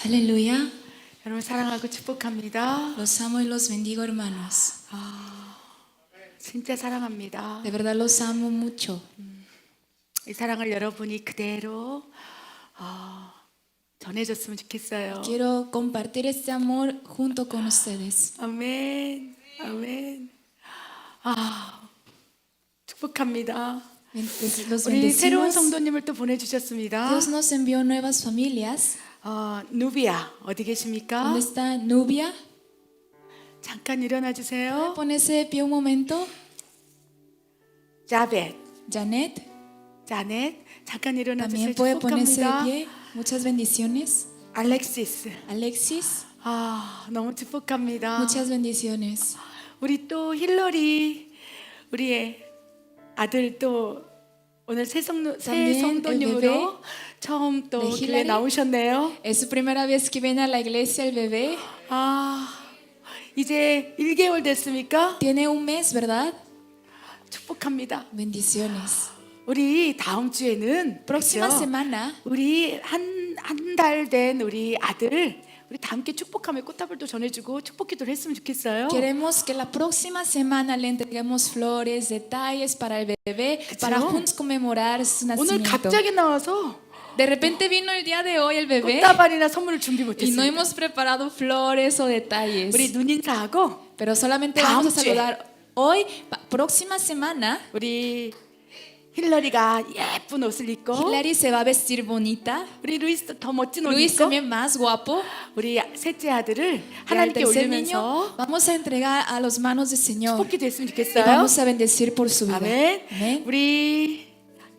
Aleluya. 여러분 사랑하고 축복합니다. Los amo y los bendigo, hermanos. 진짜 사랑합니다. De verdad los amo mucho. 이 사랑을 여러분이 그대로 전해줬으면 좋겠어요. Quiero compartir este amor junto con ustedes. 아멘, 아멘. 축복합니다. Los 우리 새로운 bendecimos. 성도님을 또 보내주셨습니다. Dios nos envió nuevas familias. 누비아 어디 계십니까? ¿Dónde está Nubia? 잠깐 일어나 주세요. Ponerse de pie un momento. 자벳, Janet, 자넷 잠깐 일어나 주세요. también puede ponerse de 축복합니다. pie. Muchas bendiciones. 알렉시스, Alexis, 너무 축복합니다. muchas bendiciones. 우리 또 힐러리, 우리의 아들 또 오늘 새 También el 성도님으로 bebé 처음 또 de 교회 Hillary. 나오셨네요. Es su primera vez que viene a la iglesia el bebé. 이제 1개월 됐습니까? Tiene un mes, ¿verdad? 축복합니다. Bendiciones. 우리 다음 주에는 Próxima 그렇죠? semana 우리 한 달 된 우리 아들 우리 다 함께 축복하며 꽃다발도 전해주고 축복기도를 했으면 좋겠어요. queremos que la próxima semana le entreguemos flores, detalles para el bebé, 그쵸? para juntos conmemorar su 오늘 nacimiento. 갑자기 나와서 De repente vino el día de hoy el bebé 꽃다발이나 선물을 준비 y no 못했습니다. hemos preparado flores o detalles. 우리 눈인사하고 Pero solamente 다음 vamos a 주에. saludar hoy, próxima semana. 우리 힐러리가 예쁜 옷을 입고 Hillary se va a vestir bonita. 우리 루이스도 더 멋진 옷 Luis 입고 también más guapo. 우리 셋째 아들을 Y al 하나님께 tercer niño 올리면서 vamos a entregar a los manos del Señor 축복기도 했으면 y 좋겠어요. vamos a bendecir por su vida. 아멘. Amén. 우리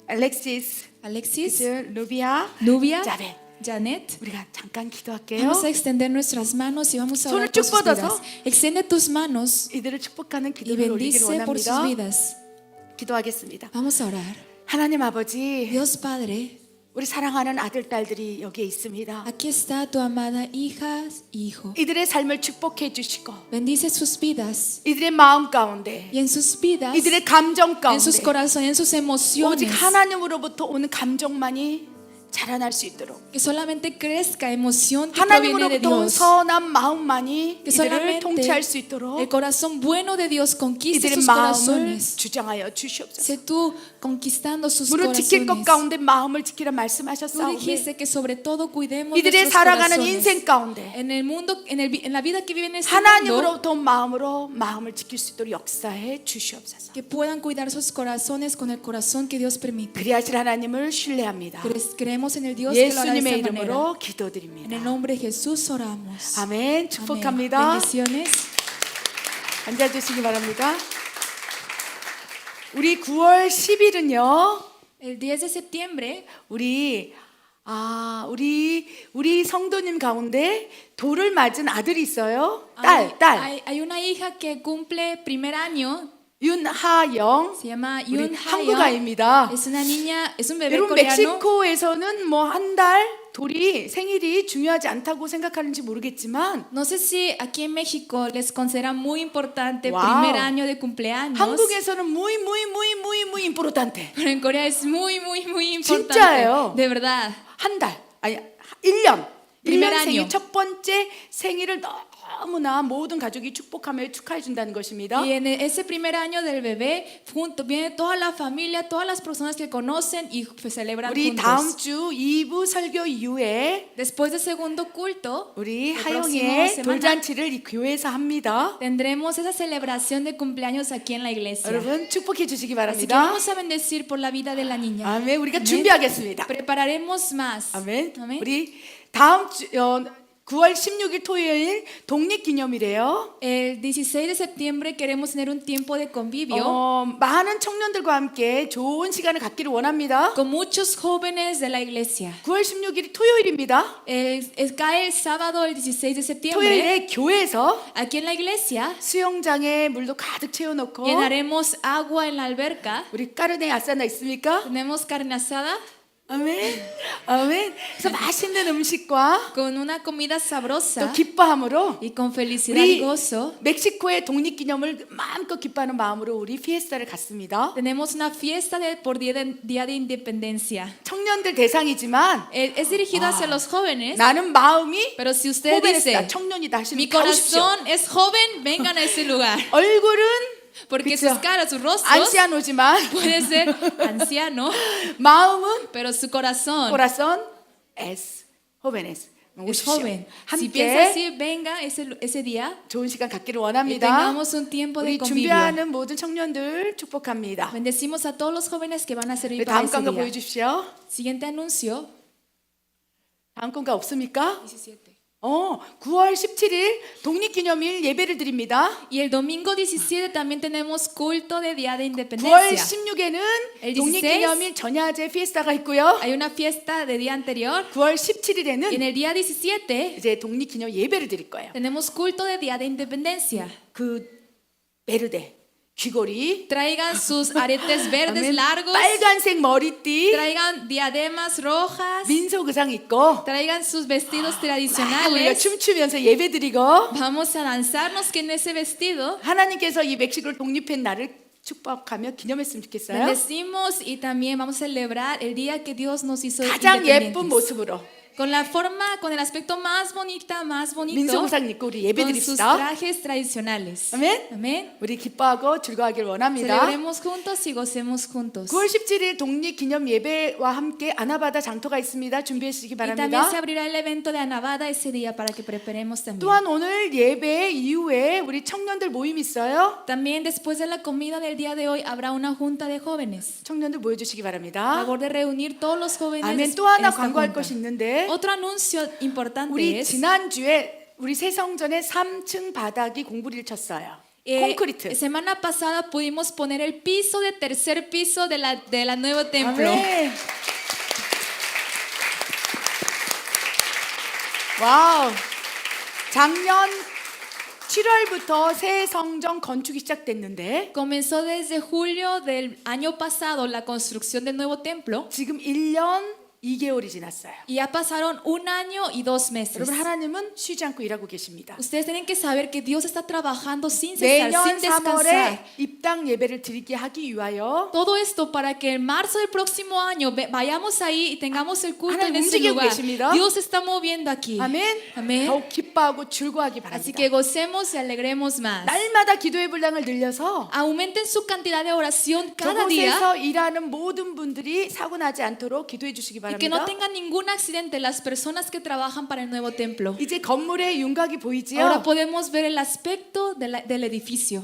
알렉시스, Alexis, 루비아, Nubia, 자벳 Janet, 우리가 잠깐 기도할게요. vamos a extender nuestras manos y vamos a 손을 orar por 쭉 sus vidas. 뻗어서 Extiende tus manos 이들을 축복하는 y 기도를 올리기를 bendice por sus 원합니다. vidas. 기도하겠습니다. Vamos a orar. 하나님 아버지, Dios Padre, 우리 사랑하는 아들 딸들이 여기에 있습니다. aquí está tu amada hija, hijo. 이들의 삶을 축복해 주시고 Bendice sus vidas 이들의 마음 가운데 y en sus vidas, 이들의 감정 en sus 가운데 corazones, en sus 오직 emociones, 하나님으로부터 오는 감정만이 자라날 수 있도록 que solamente crezca emoción que proviene de 하나님으로부터 온 Dios. 선한 마음만이 Que 이들을 solamente 통치할 수 있도록 el corazón bueno de Dios conquiste 이들의 sus 마음을 corazones. 주장하여 주시옵소서. Sé tú conquistando sus 물을 지킬 것 corazones. 가운데 마음을 지키라 Tú 말씀하셨사오니 dijiste que sobre todo cuidemos 이들의 nuestros 살아가는 corazones. 인생 가운데 En el mundo, en la vida que viven en este mundo, 하나님으로부터 온 마음으로 마음을 지킬 수 있도록 역사해 주시옵소서. que puedan cuidar sus corazones con el corazón que Dios permite. 그리하실 하나님을 신뢰합니다. Creemos en el Dios que lo hará de 예수님의 esa manera. 이름으로 En 기도드립니다. el nombre de Jesús oramos. 아멘. Amén. 축복합니다. Bendiciones. 앉아주시기 바랍니다. 우리 9월 10일은요. El 10 de septiembre 우리 성도님 가운데 돌을 맞은 아들이 있어요. hay, 딸. hay una hija que cumple primer año. 윤하영. Se llama 우리 Yun 한국아입니다. Es una niña, es un bebé 여러분 coreano. 멕시코에서는 뭐 한 달 돌이 생일이 중요하지 않다고 생각하는지 모르겠지만 No sé si aquí en México les consideran muy importante Wow. primer año de cumpleaños. 한국에서는 muy importante. Pero en Corea es muy importante. 진짜예요. De verdad. 한 달, 아니 1년. Primer 1년 생일 año. 첫 번째 생일을 너무나 모든 가족이 축복하며 축하해 준다는 것입니다. Y en ese primer año del bebé, junto viene toda la familia, todas las personas que conocen y celebran 우리 다음 juntos. 주 2부 설교 이후에 Después del segundo culto, 우리 el próximo 하영이의 semana, 돌잔치를 이 교회에서 합니다. tendremos esa celebración de cumpleaños aquí en la iglesia. 여러분 축복해 주시기 Así que 바랍니다. vamos a bendecir por la vida de la niña. 아멘. 우리가 Amén. 준비하겠습니다. Prepararemos más. 아멘. Amén. 우리 다음 주 9월 16일 토요일 독립기념이래요. El 16 de septiembre queremos tener un tiempo de convivio 많은 청년들과 함께 좋은 시간을 갖기를 원합니다. con muchos jóvenes de la iglesia. 9월 16일이 토요일입니다. Cae el sábado el 16 de septiembre. 토요일에 교회에서 Aquí en la iglesia 수영장에 물도 가득 채워놓고 llenaremos agua en la alberca. 우리 까르네 아사나 있습니까? Tenemos carne asada. 아멘. 아멘. 그래서 맛있는 음식과 con una comida 또 sabrosa 기뻐함으로 y con felicidad y 우리 gozo. 멕시코의 독립기념을 마음껏 기뻐하는 마음으로 우리 피에스타를 갖습니다. Tenemos una fiesta por Día de Independencia. 청년들 대상이지만 Es dirigido hacia los jóvenes, 나는 마음이 pero si usted 호벤이다, dice, 청년이다 mi 하시면 다 오십시오. corazón es joven, vengan a ese lugar. 얼굴은 Porque 그쵸. sus caras, sus rostros 안시아노지만 puede ser anciano, 마음은 pero su corazón 코라선 에스 호벤에스 es 오십시오. joven. Si piensa 함께 así, venga ese día 좋은 시간 갖기를 y 원합니다. tengamos un tiempo de 우리 convivio. 준비하는 모든 청년들 축복합니다. Bendecimos a todos los jóvenes que van a servir 네, para 다음 ese 건가 día. 보여주십시오. Siguiente anuncio. 다음 건가 없습니까? 9월 17일 독립기념일 예배를 드립니다. Y el domingo 17 también tenemos culto de Día de 9월 Independencia. 16일에는 El 16 독립기념일 전야제 피에스타가 있고요. Hay una fiesta de día anterior. 9월 Y en 17일에는 el día 17 이제 독립기념 예배를 드릴 거예요. tenemos culto de Día de Independencia. 그 베르데 귀걸이, Traigan sus aretes verdes 아멘. largos. 빨간색 머리띠, Traigan diademas rojas. 민속 의상 입고 Traigan sus vestidos 우리가 tradicionales. 춤추면서 예배 드리고 Vamos a lanzarnos que en ese vestido 하나님께서 이 멕시코를 독립한 날을 축복하며 기념했으면 좋겠어요. bendecimos y también vamos a celebrar el día que Dios nos hizo 가장 예쁜 independientes. 모습으로 Con la forma, con el aspecto más 민속 bonito, 의상 입고 우리 예배 con sus 드립시다. trajes tradicionales. 아멘. Amén. 우리 기뻐하고 즐거워하길 원합니다. Celebremos juntos y gocemos juntos. 9월 17일 독립기념 예배와 함께 아나바다 장터가 있습니다. 준비해 주시기 Y también 바랍니다. se abrirá el evento de Anabada ese día para que preparemos también. 또한 오늘 예배 이후에 우리 청년들 모임 있어요. También después de la comida del día de hoy habrá una junta de jóvenes. 청년들 모여주시기 바랍니다. Favor de reunir todos los jóvenes. 아멘. 또 en 하나 esta 광고할 junta. 것이 있는데 Otro anuncio importante 우리 es 지난주에 우리 새성전의 3층 바닥이 공부를 쳤어요. 콘크리트. semana pasada pudimos poner el piso de tercer piso de la nuevo templo. 아멘. 와우. 작년 7월부터 새 성전 건축이 시작됐는데 Comenzó desde julio del año pasado la construcción del nuevo templo 지금 1년 2개월이 지났어요. y ya pasaron 1 año y 2 meses. 여러분 하나님은 쉬지 않고 일하고 계십니다. Ustedes tienen que saber que Dios está trabajando sin cesar, 내년 sin 3월에 descansar. 입당 예배를 드리게 하기 위하여 Todo esto para que en marzo del próximo año vayamos ahí y tengamos el culto en 하나님 ese 움직이고 lugar. 계십니다. Dios se está moviendo aquí. 아멘. Amén. 더욱 기뻐하고 즐거워하기 Así 바랍니다. que gocemos y alegremos más. 날마다 기도의 분량을 늘려서 Aumenten su cantidad de oración cada día 저곳에서 일하는 모든 분들이 사고 나지 않도록 기도해 주시기 y que no 바랍니다. tengan ningún accidente las personas que trabajan para el nuevo templo. 이제 건물의 윤곽이 보이지요? Ahora podemos ver el aspecto del edificio.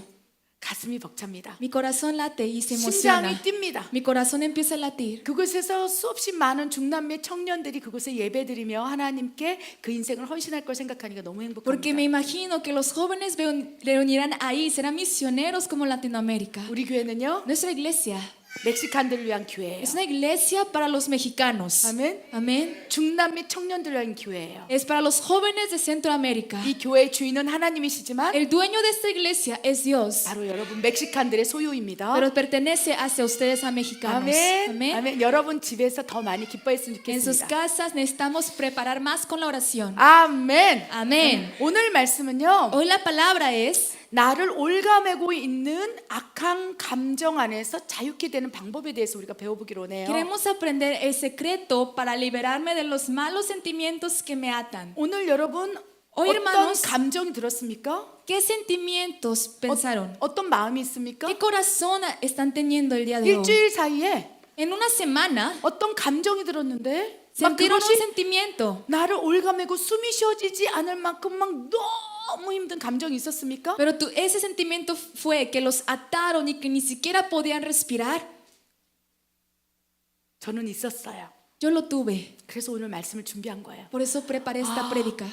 가슴이 벅찹니다. Mi corazón late y se emociona. 심장이 뜁니다. Mi corazón empieza a latir. 그곳에서 수없이 많은 중남미 청년들이 그곳에 예배드리며 하나님께 그 인생을 헌신할 걸 생각하니까 너무 Porque me 행복합니다. imagino que los jóvenes reunirán ahí, serán misioneros como Latinoamérica. 우리 교회는요, Nuestra iglesia 멕시칸들을 위한 교회예요. es una iglesia para los mexicanos. 아멘. Amén. 중남미 청년들을 위한 교회예요. Es para los jóvenes de Centroamérica. 이 교회의 주인은 하나님이시지만 El dueño de esta iglesia es Dios, 바로 여러분 멕시칸들의 소유입니다. pero pertenece hacia ustedes a mexicanos. 아멘. Amén. 아멘. 여러분 집에서 더 많이 기뻐했으면 En sus 좋겠습니다. casas necesitamos preparar más con la oración. 아멘. Amén. 오늘 말씀은요. Hoy la palabra es 나를 올가매고 있는 악한 감정 안에서 자유케 되는 방법에 대해서 우리가 배워보기로 하네요. queremos aprender el secreto para liberarme de los malos sentimientos que me atan. 오늘 여러분 Hoy, 어떤 hermanos, 감정이 들었습니까? ¿Qué sentimientos pensaron? 어떤 마음이 있습니까? ¿Qué corazón están teniendo el día de hoy? 일주일 사이에 En una semana 어떤 감정이 들었는데 막 sintieron un 그것이 sentimiento, 나를 올가매고 숨이 쉬어지지 않을 만큼 막 너무 힘든 감정이 있었습니까? pero ese sentimiento fue que los ataron y que ni siquiera podían respirar. 저는 있었어요. Yo lo tuve, 그래서 오늘 말씀을 준비한 거예요. por eso preparé esta prédica.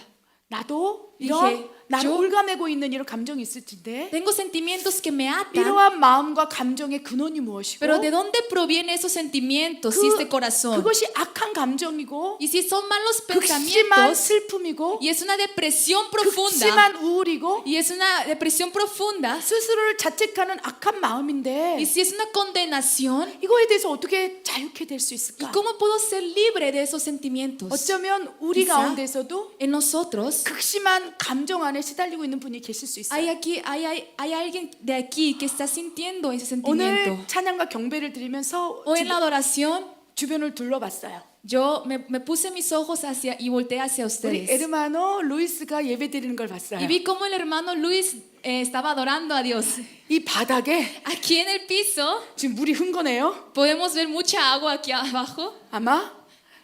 나도 이런 나를 yo 올가매고 있는 이런 감정이 있을 텐데 tengo sentimientos que me atan, 이러한 마음과 감정의 근원이 무엇이고 pero ¿de dónde provienen esos sentimientos y este corazón? 그것이 악한 감정이고 Y si son malos 극심한 pensamientos 슬픔이고 y es una depresión profunda 극심한 우울이고 y es una depresión profunda 스스로를 자책하는 악한 마음인데 y si es una condenación, 이거에 대해서 어떻게 자유케 될 수 ¿y 있을까? cómo puedo ser libre de esos sentimientos? 어쩌면 우리 quizá 가운데서도 En nosotros 극심한 감정 안에 시달리고 있는 분이 계실 수 hay 있어요. aquí hay alguien de aquí que está sintiendo ese sentimiento. 오늘 찬양과 경배를 드리면서 Hoy en la adoración 주변을 둘러봤어요. yo me puse mis ojos hacia y volteé hacia 우리 ustedes 에르마노 루이스가 예배 드리는 걸 봤어요. y vi cómo el hermano Luis estaba adorando a Dios. 이 바닥에 Aquí en el piso 지금 물이 흐른 거네요. podemos ver mucha agua aquí abajo. 아마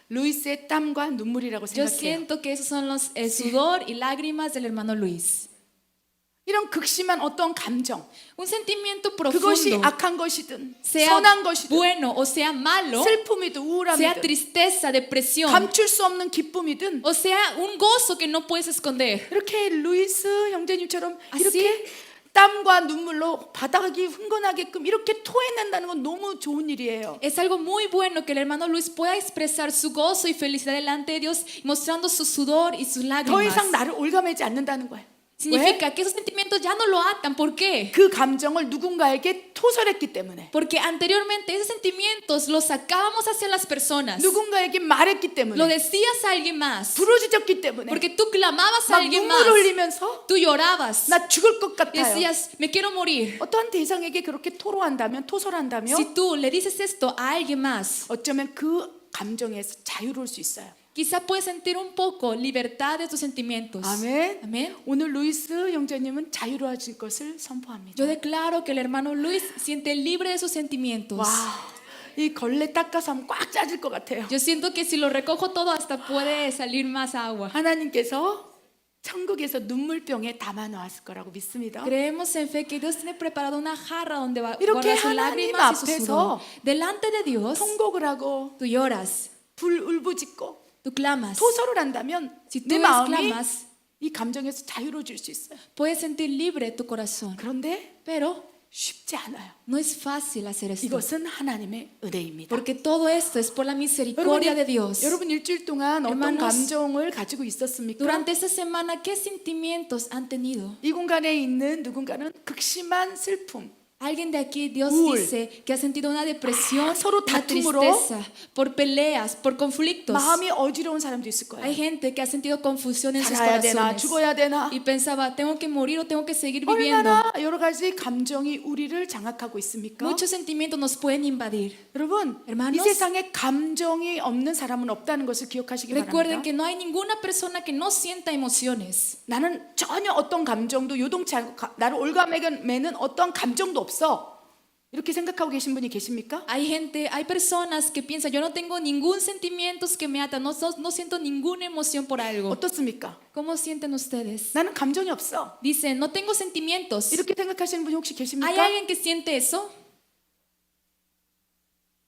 루이스의 땀과 눈물이라고 Yo 생각해요. siento que esos son los el sudor y lágrimas del hermano Luis. 이런 극심한 어떤 감정, Un sentimiento 그것이 profundo, 악한 것이든 sea 선한 것이든 bueno o sea malo, 슬픔이든 sea 우울함이든 tristeza, depresión, 감출 수 없는 기쁨이든 o sea un gozo que no puedes esconder. 이렇게 루이스 형제님처럼 아, 이렇게 땀과 눈물로 바닥이 흥건하게끔 이렇게 토해낸다는 건 너무 좋은 일이에요. Es algo muy bueno que el hermano Luis pueda expresar su gozo y felicidad delante de Dios, mostrando su sudor y sus 더 lágrimas. 이상 나를 올가매지 않는다는 거예요. 왜? Significa que esos sentimientos ya no lo atan. ¿Por qué? 그 감정을 누군가에게 토설했기 때문에, Porque anteriormente esos sentimientos los sacábamos hacia las personas. 누군가에게 말했기 Lo 때문에, decías a alguien más. 부르짖었기 때문에 Porque tú clamabas a 막 alguien 눈물을 más. 흘리면서 Tú llorabas. 나 죽을 것 Y 같아요. decías, me quiero morir. 어떠한 대상에게 그렇게 토로한다면, 토설한다면 Si tú le dices esto a alguien más, 어쩌면 그 감정에서 자유로울 수 있어요. quizá puedes sentir un poco libertad de tus sentimientos. 아멘. Amén. 오늘 루이스 형제님은 자유로워질 것을 선포합니다. Yo declaro que el hermano Luis siente libre de sus sentimientos. 와, 이 걸레 닦아서 하면 꽉 짜질 것 같아요. Yo siento que si lo recojo todo hasta puede salir más agua. 하나님께서 천국에서 눈물병에 담아 놓았을 거라고 믿습니다. Creemos en fe que Dios tiene preparado una jarra donde va a 이렇게 guardar sus 하나님 lágrimas y su 앞에서 sudor. Delante de Dios, 통곡을 하고 tú lloras, 울부짖고 tú clamas. 토설을 한다면 Si tú 내 마음이 exclamas, 이 감정에서 자유로워질 수 있어요. puedes sentir libre tu corazón. 그런데 Pero 쉽지 않아요. no es fácil hacer esto. 이것은 하나님의 은혜입니다. Porque todo esto es por la misericordia de Dios. 여러분 일주일 동안 어떤 Hermanos, 감정을 가지고 있었습니까? Durante esta semana, ¿qué sentimientos han tenido? 이 공간에 있는 누군가는 극심한 슬픔, Alguien de aquí, Dios 우울. dice que ha sentido una depresión, 서로 una 다툼으로 tristeza, por peleas, por conflictos. 마음이 어지러운 사람도 있을 Hay 거예요. gente que ha sentido confusión en sus 살아야 되나 corazones 죽어야 되나 y pensaba, tengo que morir o tengo que seguir viviendo. 얼마나 여러 가지 감정이 우리를 장악하고 있습니까? Muchos sentimientos nos pueden invadir. 여러분 Hermanos, 이 세상에 감정이 없는 사람은 없다는 것을 기억하시기 Recuerden 바랍니다. que no hay ninguna persona que no sienta emociones. 나는 전혀 어떤 감정도 요동치 않고 나를 올가매는 어떤 감정도 없어. 이렇게 생각하고 계신 분이 계십니까? Hay personas que piensan, yo no tengo ningún sentimiento que me ata, no siento ninguna emoción por algo. 어떻습니까? ¿Cómo sienten ustedes? 나는 감정이 없어. Dicen, no tengo sentimientos. 이렇게 생각하시는 분이 혹시 ¿Hay 계십니까? alguien que siente eso?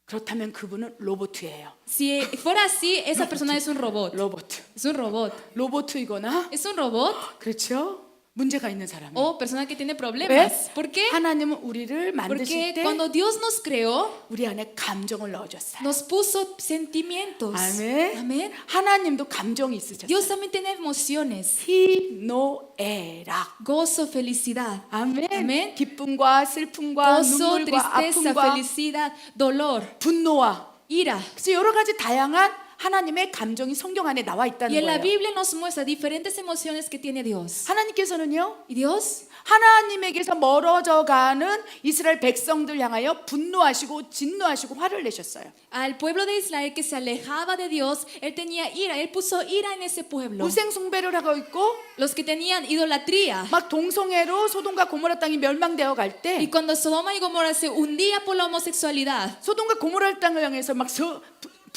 그렇다면 그분은 로봇이에요. Si fuera así, esa persona es un robot. 로봇. Es un robot. 로봇이거나 Es un robot 그렇죠? 문제가 있는 사람. o persona que tiene 왜? problemas. ¿Por qué? 하나님은 우리를 만드실 Porque 때 cuando Dios nos creó, 우리 안에 감정을 넣어줬어요. nos puso sentimientos. 아멘. Amén. 하나님도 감정이 있으셨어요. Dios también tiene emociones. 희노애락. Gozo, felicidad. 아멘. 아멘. 기쁨과 슬픔과 Gozo, 눈물과 tristeza, 아픔과 felicidad, dolor, 분노와 ira. 그래서 여러 가지 다양한 하나님의 감정이 성경 안에 나와 Y 있다는 en la 거예요. Biblia nos muestra diferentes emociones que tiene Dios. 하나님께서는요. Y Dios 하나님에게서 멀어져 가는 이스라엘 백성들 향하여 분노하시고 진노하시고 화를 내셨어요. al pueblo de Israel que se alejaba de Dios, Él tenía ira, Él puso ira en ese pueblo. 우생 숭배를 하고 있고 Los que tenían idolatría. 막 동성애로 소돔과 고모라 땅이 멸망되어 갈 Y 때 cuando Sodoma y Gomorra se hundía por la homosexualidad, 소돔과 고모라 땅을 향해서 막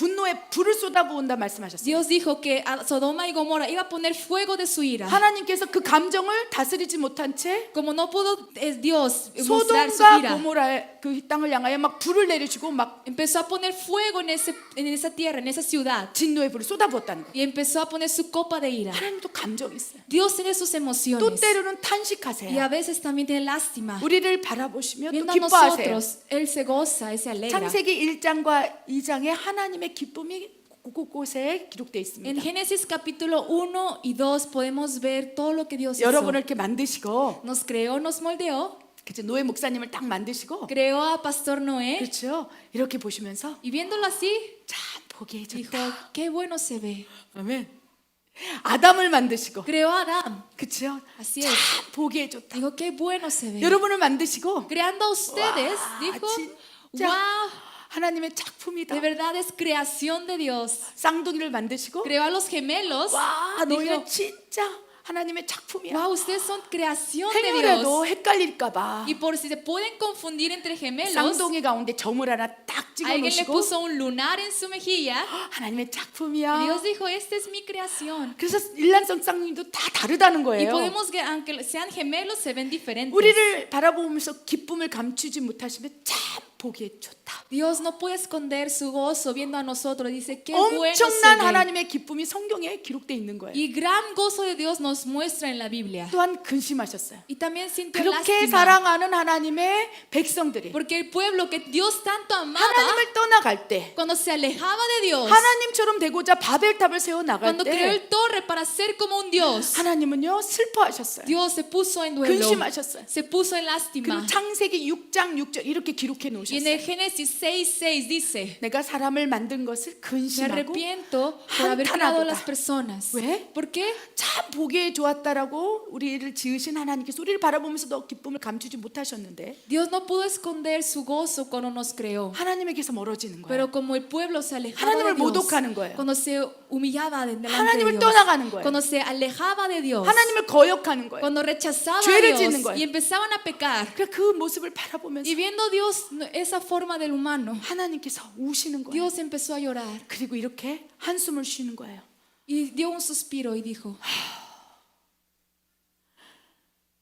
분노의 불을 쏟아부은다 말씀하셨어요. Dios dijo que a Sodoma y Gomorra iba a poner fuego de su ira. 하나님께서 그 감정을 다스리지 못한 채 Como no pudo Dios mostrar su 소돔과 ira, 고모라의 그 땅을 향하여 막 불을 내리시고 막 empezó a poner fuego en esa tierra, en esa ciudad. 진노의 불을 쏟아부었다는 거예요. Y empezó a poner su copa de ira. 하나님도 감정이 있어요. Dios tiene sus 또 emociones. 때로는 Y a 탄식하세요. veces también tiene lástima. 우리를 바라보시며 또 Viendo a 기뻐하세요. nosotros, Él se goza, Él se alegra. 창세기 1장과 2장에 하나님의 기쁨이 곳곳에 기록되어 En 있습니다. Génesis capítulo 1 y 2 podemos ver todo lo que Dios hizo. 여러분을 이렇게 만드시고 Nos creó, nos moldeó, 그치, 노예 목사님을 딱 만드시고 creó a Pastor Noé. 그렇죠. 이렇게 보시면서 Y viéndolo así, 참 보기에 dijo, 좋다. qué bueno se ve. 아멘. 아담을 만드시고 Creó a Adán. 그렇죠. Así 참 es. 보기에 좋다. Dijo, qué bueno se ve. 여러분을 만드시고 Creando a ustedes, 와, dijo, 진짜 wow, 하나님의 작품이다. de verdad es creación de Dios. 쌍둥이를 만드시고 Creó a los gemelos. 와 너희는 Dijo, 진짜 하나님의 작품이야. wow, ustedes son creación de 행여라도 Dios. 헷갈릴까봐 Y por si se pueden confundir entre gemelos, 쌍둥이 가운데 점을 하나 딱 찍어 alguien le 놓으시고 puso un lunar en su mejilla. 하나님의 Y 작품이야. Dios dijo, esta es mi creación. 그래서 일란성 쌍둥이도 다 다르다는 Y 거예요. podemos, aunque sean gemelos, se ven diferentes. 우리를 바라보면서 기쁨을 감추지 못하시면 참 보기에 좋다. Dios no puede esconder su gozo viendo a nosotros. Dice, qué bueno se 엄청난 ve. 하나님의 기쁨이 성경에 기록되어 있는 거예요. Y gran gozo de Dios nos muestra en la Biblia. 또한 근심하셨어요. Y también sintió 그렇게 lástima. 사랑하는 하나님의 백성들이 Porque el pueblo que Dios tanto amaba, 하나님을 떠나갈 때 cuando se alejaba de Dios, 하나님처럼 되고자 바벨탑을 세워 나갈 cuando creó 때 el torre para ser como un Dios, 하나님은요 슬퍼하셨어요. Dios se puso en duelo, 근심하셨어요. se puso en 그리고 lástima. 창세기 6장 6절 이렇게 기록해 Y en 놓으셨어요. el Génesis 6:6 dice, 내가 사람을 만든 것을 me 근심하고 arrepiento por haber creado a las 한탄하도다. personas. 왜? ¿Por qué? 참 보기에 좋았다라고 우리를 지으신 하나님께서 우리를 바라보면서 너 기쁨을 감추지 못하셨는데 Dios no pudo esconder su gozo cuando nos creó. 하나님에게서 멀어지는 거예요. Pero como el pueblo se alejaba 하나님을 de Dios, 모독하는 거예요. cuando se humillaba delante de 하나님을 Dios, 떠나가는 거예요. cuando se alejaba de Dios, 하나님을 거역하는 거예요. cuando rechazaba a 죄를 Dios 짓는 거예요. y empezaban a pecar, 그러니까 그 모습을 바라보면서 y viendo Dios esa forma del humano, 하나님께서 우시는 거예요. Dios empezó a llorar 그리고 이렇게 한숨을 쉬는 거예요. y dio un suspiro y dijo,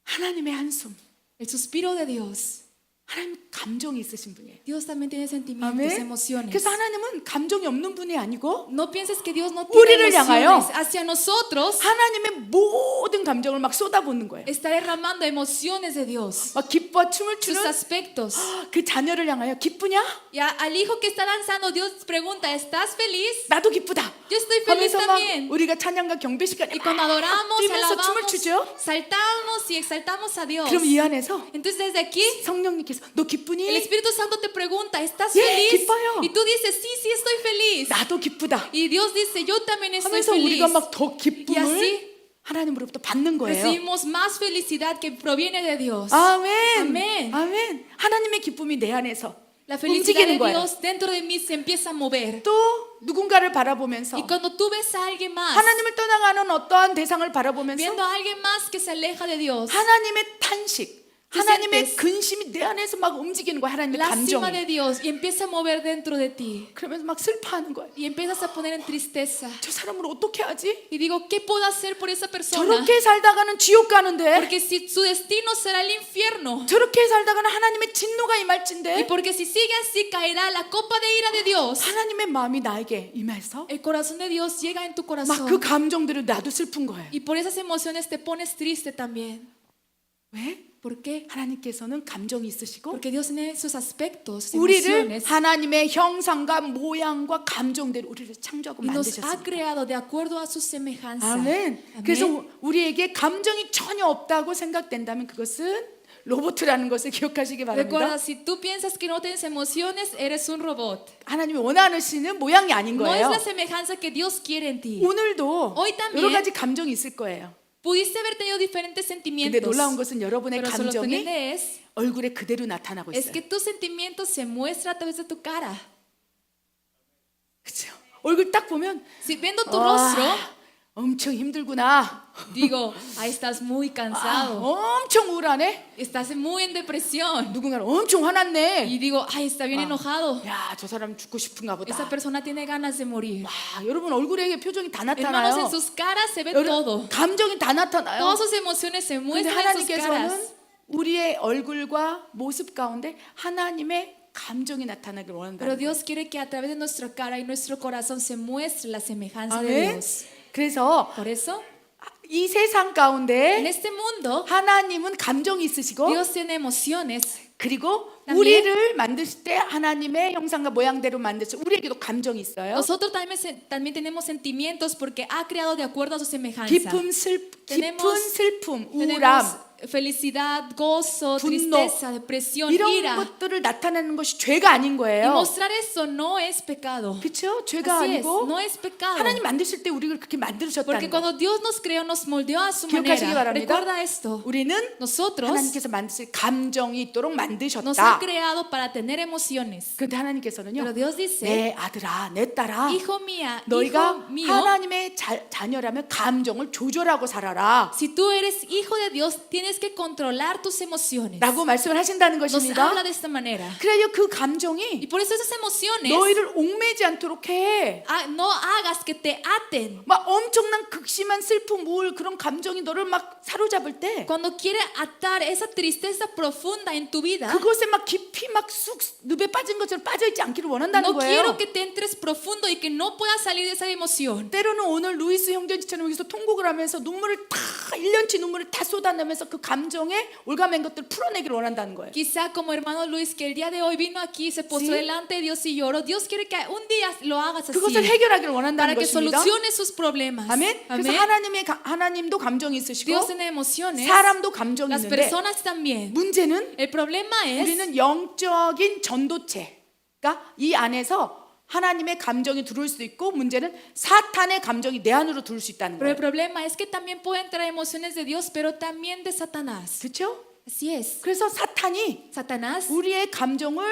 하나님의 한숨. el suspiro de Dios. 하나님 감정이 있으신 분이에요. Dios también tiene sentimientos, 아멘. emociones. 그래서 하나님은 감정이 없는 분이 아니고 No pienses que Dios no tiene 우리를 향하여 emociones. Hacia nosotros 하나님의 모든 감정을 막 쏟아붓는 거예요. está derramando emociones de Dios, 막 기뻐 춤을 sus 추는 aspectos. 그 자녀를 향하여 기쁘냐? Y al hijo que está danzando, Dios pregunta, ¿estás feliz? 나도 기쁘다. Yo estoy feliz 하면서 막 también. 우리가 찬양과 경배 시간에 Y cuando 막 adoramos, 뛰면서 춤을 alabamos, 추죠. saltamos y exaltamos a Dios. 그럼 이 안에서 Entonces desde aquí, 성령님께서 너 el 기쁘니? Espíritu Santo te pregunta, ¿estás 예, feliz? 기뻐요. Y tú dices, sí, sí, estoy feliz. 나도 기쁘다. Y Dios dice, yo también estoy 하면서 feliz. 우리가 막 더 Y 기쁨을 así 하나님으로부터 받는 거예요. recibimos más felicidad que proviene de Dios. 아멘. 아멘. 아멘. 하나님의 기쁨이 내 안에서 La felicidad de 움직이는 거예요. Dios dentro de mí se empieza a mover. 또 누군가를 바라보면서 Y cuando tú ves a alguien más, 하나님을 떠나가는 어떠한 대상을 바라보면서 viendo a alguien más que se aleja de Dios, 하나님의 탄식, Tú 하나님의 sientes 근심이 내 안에서 막 움직이는 거야. 하나님의 lástima de 감정이. Dios y empieza a mover dentro de ti. 그러면서 막 슬퍼하는 거예요. Y empiezas a poner en tristeza. 저 사람을 어떻게 하지? Y digo, ¿qué puedo hacer por esa persona? 저렇게 살다가는 지옥 가는데, Porque si su destino será el infierno. 저렇게 살다가는 하나님의 진노가 Y 임할진데, porque si sigue así caerá la copa de ira de Dios. 하나님의 마음이 나에게 임해서 El corazón de Dios llega en tu 막 그 corazón. 감정들을 나도 슬픈 거예요. Y por esas emociones te pones triste también. 왜? ¿Por qué? 하나님께서는 감정이 있으시고 Porque Dios tiene sus aspectos, sus 우리를 emociones. 하나님의 형상과 모양과 감정대로 우리를 창조하고 Y nos ha 만드셨습니다. creado de acuerdo a su semejanza. 아멘. Amén. 그래서 우리에게 감정이 전혀 없다고 생각된다면 그것은 로봇이라는 것을 기억하시기 바랍니다. Recuerda, si tú piensas que no tienes emociones, eres un robot. 하나님이 원하시는 모양이 아닌 No es 거예요. la semejanza que Dios quiere en ti. 오늘도 Hoy también 여러 가지 감정이 있을 거예요. Pudiste haber tenido diferentes 근데 sentimientos. 놀라운 것은 여러분의 Pero lo 감정이 sorprendente es 얼굴에 그대로 나타나고 es 있어요. que tus sentimientos se muestran a través de tu cara. 그렇죠? 얼굴 딱 보면 Si viendo tu 와, rostro, 엄청 힘들구나. Digo, ahí estás muy 아, cansado, 엄청 우울하네. estás muy en depresión. 누군가는 엄청 화났네. Y digo, ay, está bien enojado. 야, 저 사람 죽고 싶은가 보다. Esa persona tiene ganas de morir. 와, 여러분 얼굴에 표정이 다 Hermanos, en 나타나요. sus caras se ve 여러분, todo. 감정이 다 나타나요. Todas sus emociones se 근데 muestran en sus 하나님께서는 caras. 우리의 얼굴과 모습 가운데 하나님의 감정이 나타나길 Pero 원한다. Dios quiere que a través de nuestra cara y nuestro corazón se muestre la semejanza de 아멘. Dios. 그래서 Por eso, 이 세상 en 가운데 este mundo, 하나님은 감정이 있으시고 Dios tiene emociones. 그리고 también, 우리를 만드실 때 하나님의 형상과 모양대로 만드셔. 우리에게도 감정이 있어요. Nosotros también tenemos sentimientos porque ha creado de acuerdo a su semejanza. 깊은 tenemos- 슬픔, Tenemos 우울함 felicidad, gozo, 분노, tristeza, depresión, 이런 ira. 것들을 나타내는 것이 죄가 아닌 Y 거예요. mostrar eso no es pecado. 그렇죠? 죄가 Así es, 아니고 no es pecado. 하나님 만드실 때 우리를 그렇게 Porque 만드셨다는 거. cuando Dios nos creó, nos moldeó a su 기억하시기 manera. 바랍니다. Recuerda esto. 우리는 Nosotros 하나님께서 만드실 감정이 있도록 nos ha 만드셨다. creado para tener emociones. 그런데 하나님께서는요. Pero Dios dice, 내 아들아, 내 딸아, hijo mía, 너희가 hijo mío, 하나님의 자녀라면 감정을 조절하고 살아라. si tú eres hijo de Dios, tienes que controlar tus emociones. 라고 말씀을 하신다는 Nos 것입니다. habla de esta manera. 그래요, 그 Y 감정이 por eso esas emociones 너희를 옥매지 않도록 해. no hagas que te aten. 막 엄청난 극심한 슬픔, 우울 그런 감정이 너를 막 사로잡을 때 Cuando quiere atar esa tristeza profunda en tu vida, 그것에 막 깊이 막 쑥 늪에 빠진 것처럼 빠져있지 않기를 원한다는 no quiero 거예요. que te entres profundo y que no puedas salir de esa emoción. 때로는 오늘 루이스 형제지처럼 여기서 통곡을 하면서 눈물을 다 1년치 눈물을 다 쏟아내면서 그 감정에 올가맨 것들을 풀어내기를 원한다는 거예요. Quizá como hermano Luis que el día de hoy vino aquí, se postró Sí. delante de Dios y lloró. Dios quiere que un día lo hagas así 그것을 해결하기를 para 원한다는 que 것입니다. solucione sus problemas. 아멘. 그래서 Amén. 하나님도 감정이 있으시고 Dios tiene emociones, 사람도 감정이 las 있는데 personas también. 문제는 El problema es 우리는 영적인 전도체, 그러니까 이 안에서 하나님의 감정이 들어올 수도 있고 문제는 사탄의 감정이 내 안으로 들어올 수 있다는 pero el 거예요. problema es que también pueden entrar emociones de Dios, pero también de Satanás. 그렇죠? Así es. 그래서 사탄이 Satanás 우리의 감정을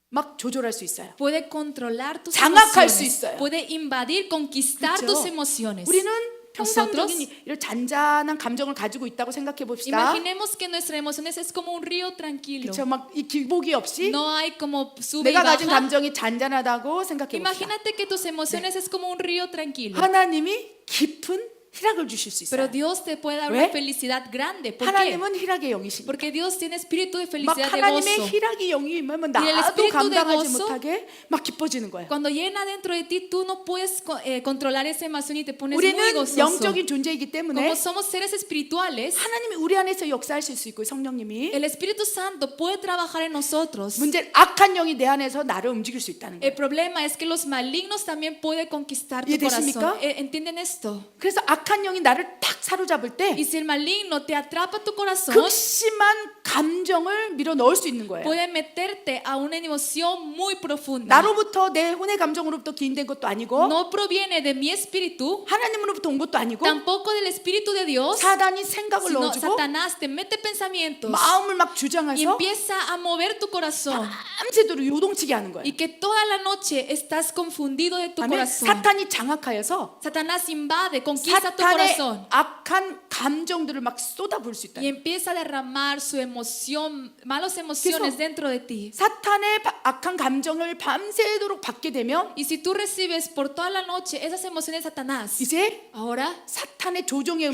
막 조절할 수 있어요. puede controlar tus 장악할 수 emociones, 있어요. puede invadir, conquistar 그렇죠? tus emociones. 우리는 Nosotros 평상적인 이런 잔잔한 감정을 가지고 있다고 생각해 봅시다. imaginemos que nuestras emociones es como un río tranquilo. 그렇죠? 막 이 기복이 없이 No hay como sube y 내가 가진 baja. 감정이 잔잔하다고 생각해 봅시다. Imagínate que tus emociones es como un río tranquilo. 하나님이 깊은 희락을 주실 수 Pero 있어요. Dios te puede dar 왜? una felicidad grande. ¿Por qué? 하나님은 희락의 영이십니다. Porque Dios tiene espíritu de 막 felicidad, de 하나님의 gozo. 희락이 영이 임하면 Y el 나도 espíritu de 감당하지 gozo, 못하게 막 기뻐지는 거예요. Cuando llena dentro de ti, tú no puedes controlar esa emoción y te pones muy 우리는 gozoso. 영적인 존재이기 때문에 Como somos seres espirituales, 하나님이 우리 안에서 역사하실 수 있고 성령님이 el Espíritu Santo puede trabajar en nosotros. 문제는 악한 영이 내 안에서 나를 움직일 수 있다는 거예요. El problema es que los malignos también pueden conquistar tu ¿이해되십니까? corazón. ¿Entienden esto? 그래서 악한 영이 나를 탁 사로잡을 때 Y si el maligno te atrapa tu corazón, 극심한 감정을 밀어 넣을 수 있는 거예요. puede meterte a una emoción muy profunda. 나로부터 내 혼의 감정으로부터 기인된 것도 아니고 No proviene de mi espíritu, 하나님으로부터 온 것도 아니고 tampoco del espíritu de Dios, 사단이 생각을 sino 넣어주고 Satanás te mete pensamientos 마음을 막 y 주장해서 empieza a mover tu corazón. 밤새도록 요동치게 하는 거예요. Y que toda la noche estás confundido de tu 아멘. corazón. 사탄이 장악하여서 Satanás invade, conquista tu 사탄의 corazón 악한 감정들을 막 쏟아부을 수 있다. y empieza a derramar su emoción, malas emociones 그래서 dentro de ti. 사탄의 악한 감정을 밤새도록 받게 되면 Y si tú recibes por toda la noche esas emociones de Satanás, 이제 ahora 사탄의 조종에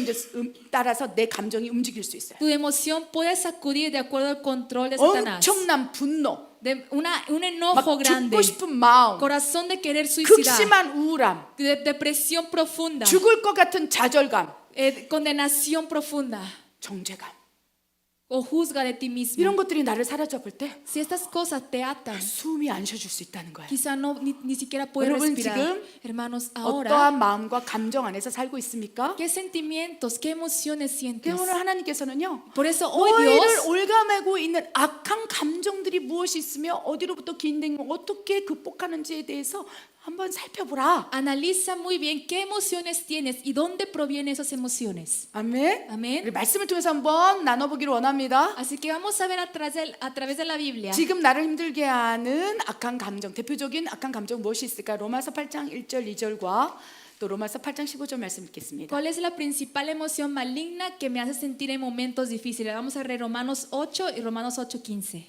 따라서 내 감정이 움직일 수 있어요. tu emoción puede sacudir de acuerdo al control de Satanás. 엄청난 분노, De un 막 enojo grande, 죽고 싶은 마음, corazón de querer suicidar, 극심한 우울함, de depresión profunda, 죽을 것 같은 좌절감, condenación profunda 정죄감. o juzga de ti mismo. 이런 것들이 나를 사로잡을 때 Si estas cosas te atan, 숨이 안 쉬어질 수 있다는 거예요. quizá ni siquiera puedes 여러분, respirar. 지금 Hermanos, ahora, 어떠한 마음과 감정 안에서 살고 있습니까? ¿qué sentimientos, qué emociones sientes? 오늘 하나님께서는요. Por eso hoy 너희를 Dios 올가매고 있는 악한 감정들이 무엇이 있으며 어디로부터 기인된 거 어떻게 극복하는지에 대해서 한번 살펴보라. analiza muy bien qué emociones tienes y dónde provienen esas emociones. 아멘. Amén. 우리 말씀을 통해서 한번 나눠보기를 원합니다. Así que vamos a ver a través de la Biblia. 지금 나를 힘들게 하는 악한 감정, 대표적인 악한 감정 무엇이 있을까? 로마서 8장 1절 2절과 또 로마서 8장 15절 말씀 읽겠습니다. ¿Cuál es la principal emoción maligna que me hace sentir en momentos difíciles? Vamos a leer Romanos 8 y Romanos 8:15.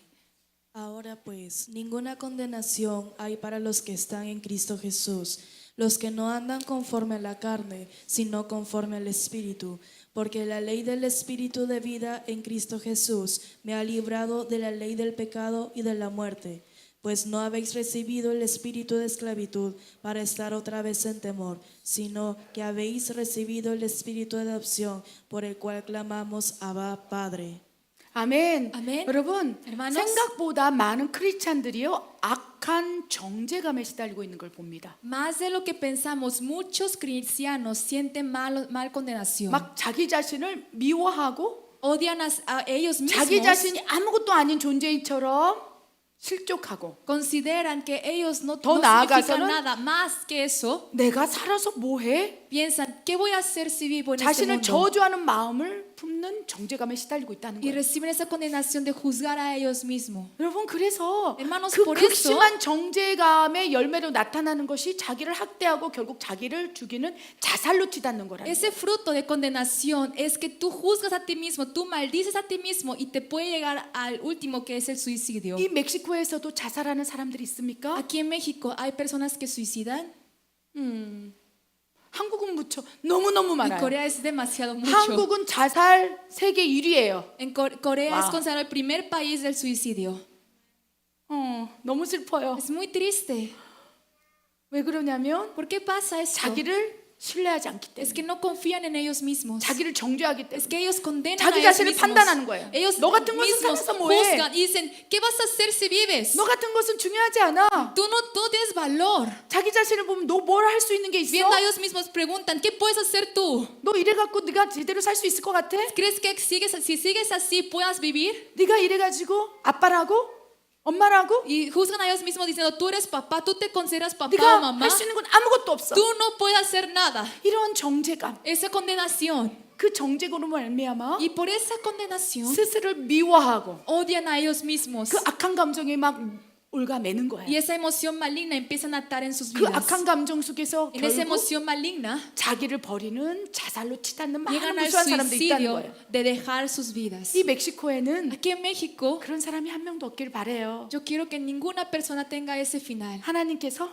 Ahora pues, ninguna condenación hay para los que están en Cristo Jesús, los que no andan conforme a la carne, sino conforme al Espíritu, porque la ley del Espíritu de vida en Cristo Jesús me ha librado de la ley del pecado y de la muerte. Pues no habéis recibido el espíritu de esclavitud para estar otra vez en temor, sino que habéis recibido el espíritu de adopción por el cual clamamos Abba, Padre. 아멘. 아멘. 여러분, Hermanos. 생각보다 많은 크리스찬들이요 악한 정죄감에 시달리고 있는 걸 봅니다. Más de lo que pensamos, muchos cristianos sienten mal condenación. 막 자기 자신을 미워하고 Odian a ellos mismos. 자기 자신이 아무것도 아닌 존재인처럼 실족하고 Consideran que ellos no 더 significan 나아가서는 nada más que eso. 내가 살아서 뭐해? Piensan, ¿qué voy a hacer si vivo en este 자신을 mundo? 저주하는 마음을 품는 정죄감에 시달리고 있다는 Y 거예요. reciben esa condenación de juzgar a ellos mismos. 여러분 그래서 Hermanos, 그 por eso- 극심한 정죄감의 열매로 나타나는 것이 자기를 학대하고 결국 자기를 죽이는 자살로 치닫는 거라는 거예요. Ese fruto de condenación es que tú juzgas a ti mismo, tú maldices a ti mismo y te puede llegar al último que es el suicidio. 이 멕시코에서도 자살하는 사람들이 있습니까? Aquí en México hay personas que suicidan. 한국은 무척 너무너무 En 많아요. Corea es demasiado mucho. 한국은 자살 세계 1위예요. En Corea es Wow. considerado el primer país del suicidio. 너무 슬퍼요. Es muy triste. 왜 그러냐면 ¿Por qué pasa esto? 자기를 신뢰하지 않기 Es 때문에. que no confían en ellos mismos. 자기를 정죄하기 Es 때문에. que ellos condenan 자기 a ellos 자신을 mismos. 판단하는 거예요. Ellos 너 같은 것은 mismos 살아서 뭐해? juzgan y dicen, ¿qué vas a hacer si vives? 너 같은 것은 중요하지 않아. Tú no tienes valor. 자기 자신을 보면 너 뭘 할 수 있는 게 있어? Viendo a ellos mismos preguntan, ¿qué puedes hacer tú? 너 이래 갖고 네가 제대로 살 수 있을 것 같아? ¿Crees que si sigues así puedas vivir? 네가 이래 가지고 아빠라고? 엄마라고? Y juzgan a ellos mismos diciendo, tú eres papá, tú te consideras papá o 네가 mamá. 할 수 있는 건 아무것도 없어. Tú no puedes hacer nada. 이런 정죄감, Esa condenación. 그 정죄감으로 말미암아 Y por esa condenación 스스로를 미워하고 odian a ellos mismos. 그 악한 감정에 막 올가매는 거예요. Y esa emoción maligna empiezan a atar en sus 그 vidas. 악한 감정 속에서 En esa 결국 emoción maligna 자기를 버리는 자살로 치닫는 많은 llegan al 무수한 사람들이 있다는 suicidio 거예요. de dejar sus vidas. 이 멕시코에는 Aquí en México, 그런 사람이 한 명도 없길 바래요. yo quiero que ninguna persona tenga ese final. 하나님께서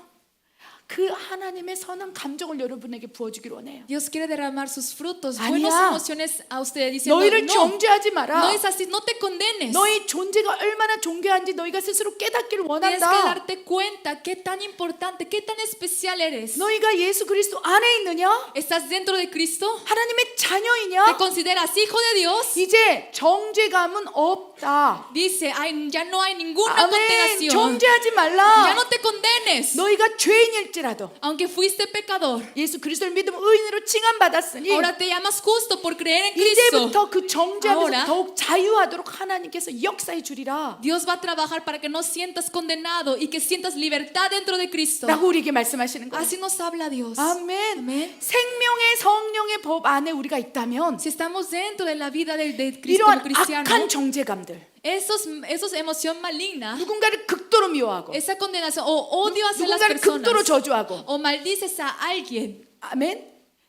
그 하나님의 선한 감정을 여러분에게 부어주기를 원해요. Dios quiere derramar sus frutos, 아니야. buenas emociones a ustedes diciendo, 너희를 no, 정죄하지 no 마라. es así, no te condenes. 너희 존재가 얼마나 존귀한지 너희가 스스로 깨닫기를 Tienes que 원한다. darte cuenta qué tan importante, qué tan especial eres. 너희가 예수 그리스도 안에 있느냐? ¿Estás dentro de Cristo? 하나님의 ¿Te 자녀이냐? consideras hijo de Dios? 이제 정죄감은 없다. Dice, ya no hay ninguna 아멘. condenación. 정죄하지 Ya 말라. no te condenes. 너희가 죄인일지라도 Aunque fuiste pecador, 예수 그리스도를 믿으면 의인으로 칭함받았으니 ahora te llamas justo por creer en Cristo. 이제부터 그 정죄함에서 Ahora, 더욱 자유하도록 하나님께서 역사해 주리라. Dios va a trabajar para que no sientas condenado y que sientas libertad dentro de Cristo. 라고 우리에게 말씀하시는 거예요. Así nos habla Dios. 아멘. Amén. 생명의 성령의 법 안에 우리가 있다면 Si estamos dentro de la vida de Cristo como 이러한 cristiano, 악한 정죄감들, esos emoción maligna, 누군가를 극도로 미워하고 esa condenación o odio hacia las 누군가를 극도로 personas 저주하고, o maldices a alguien, 아멘.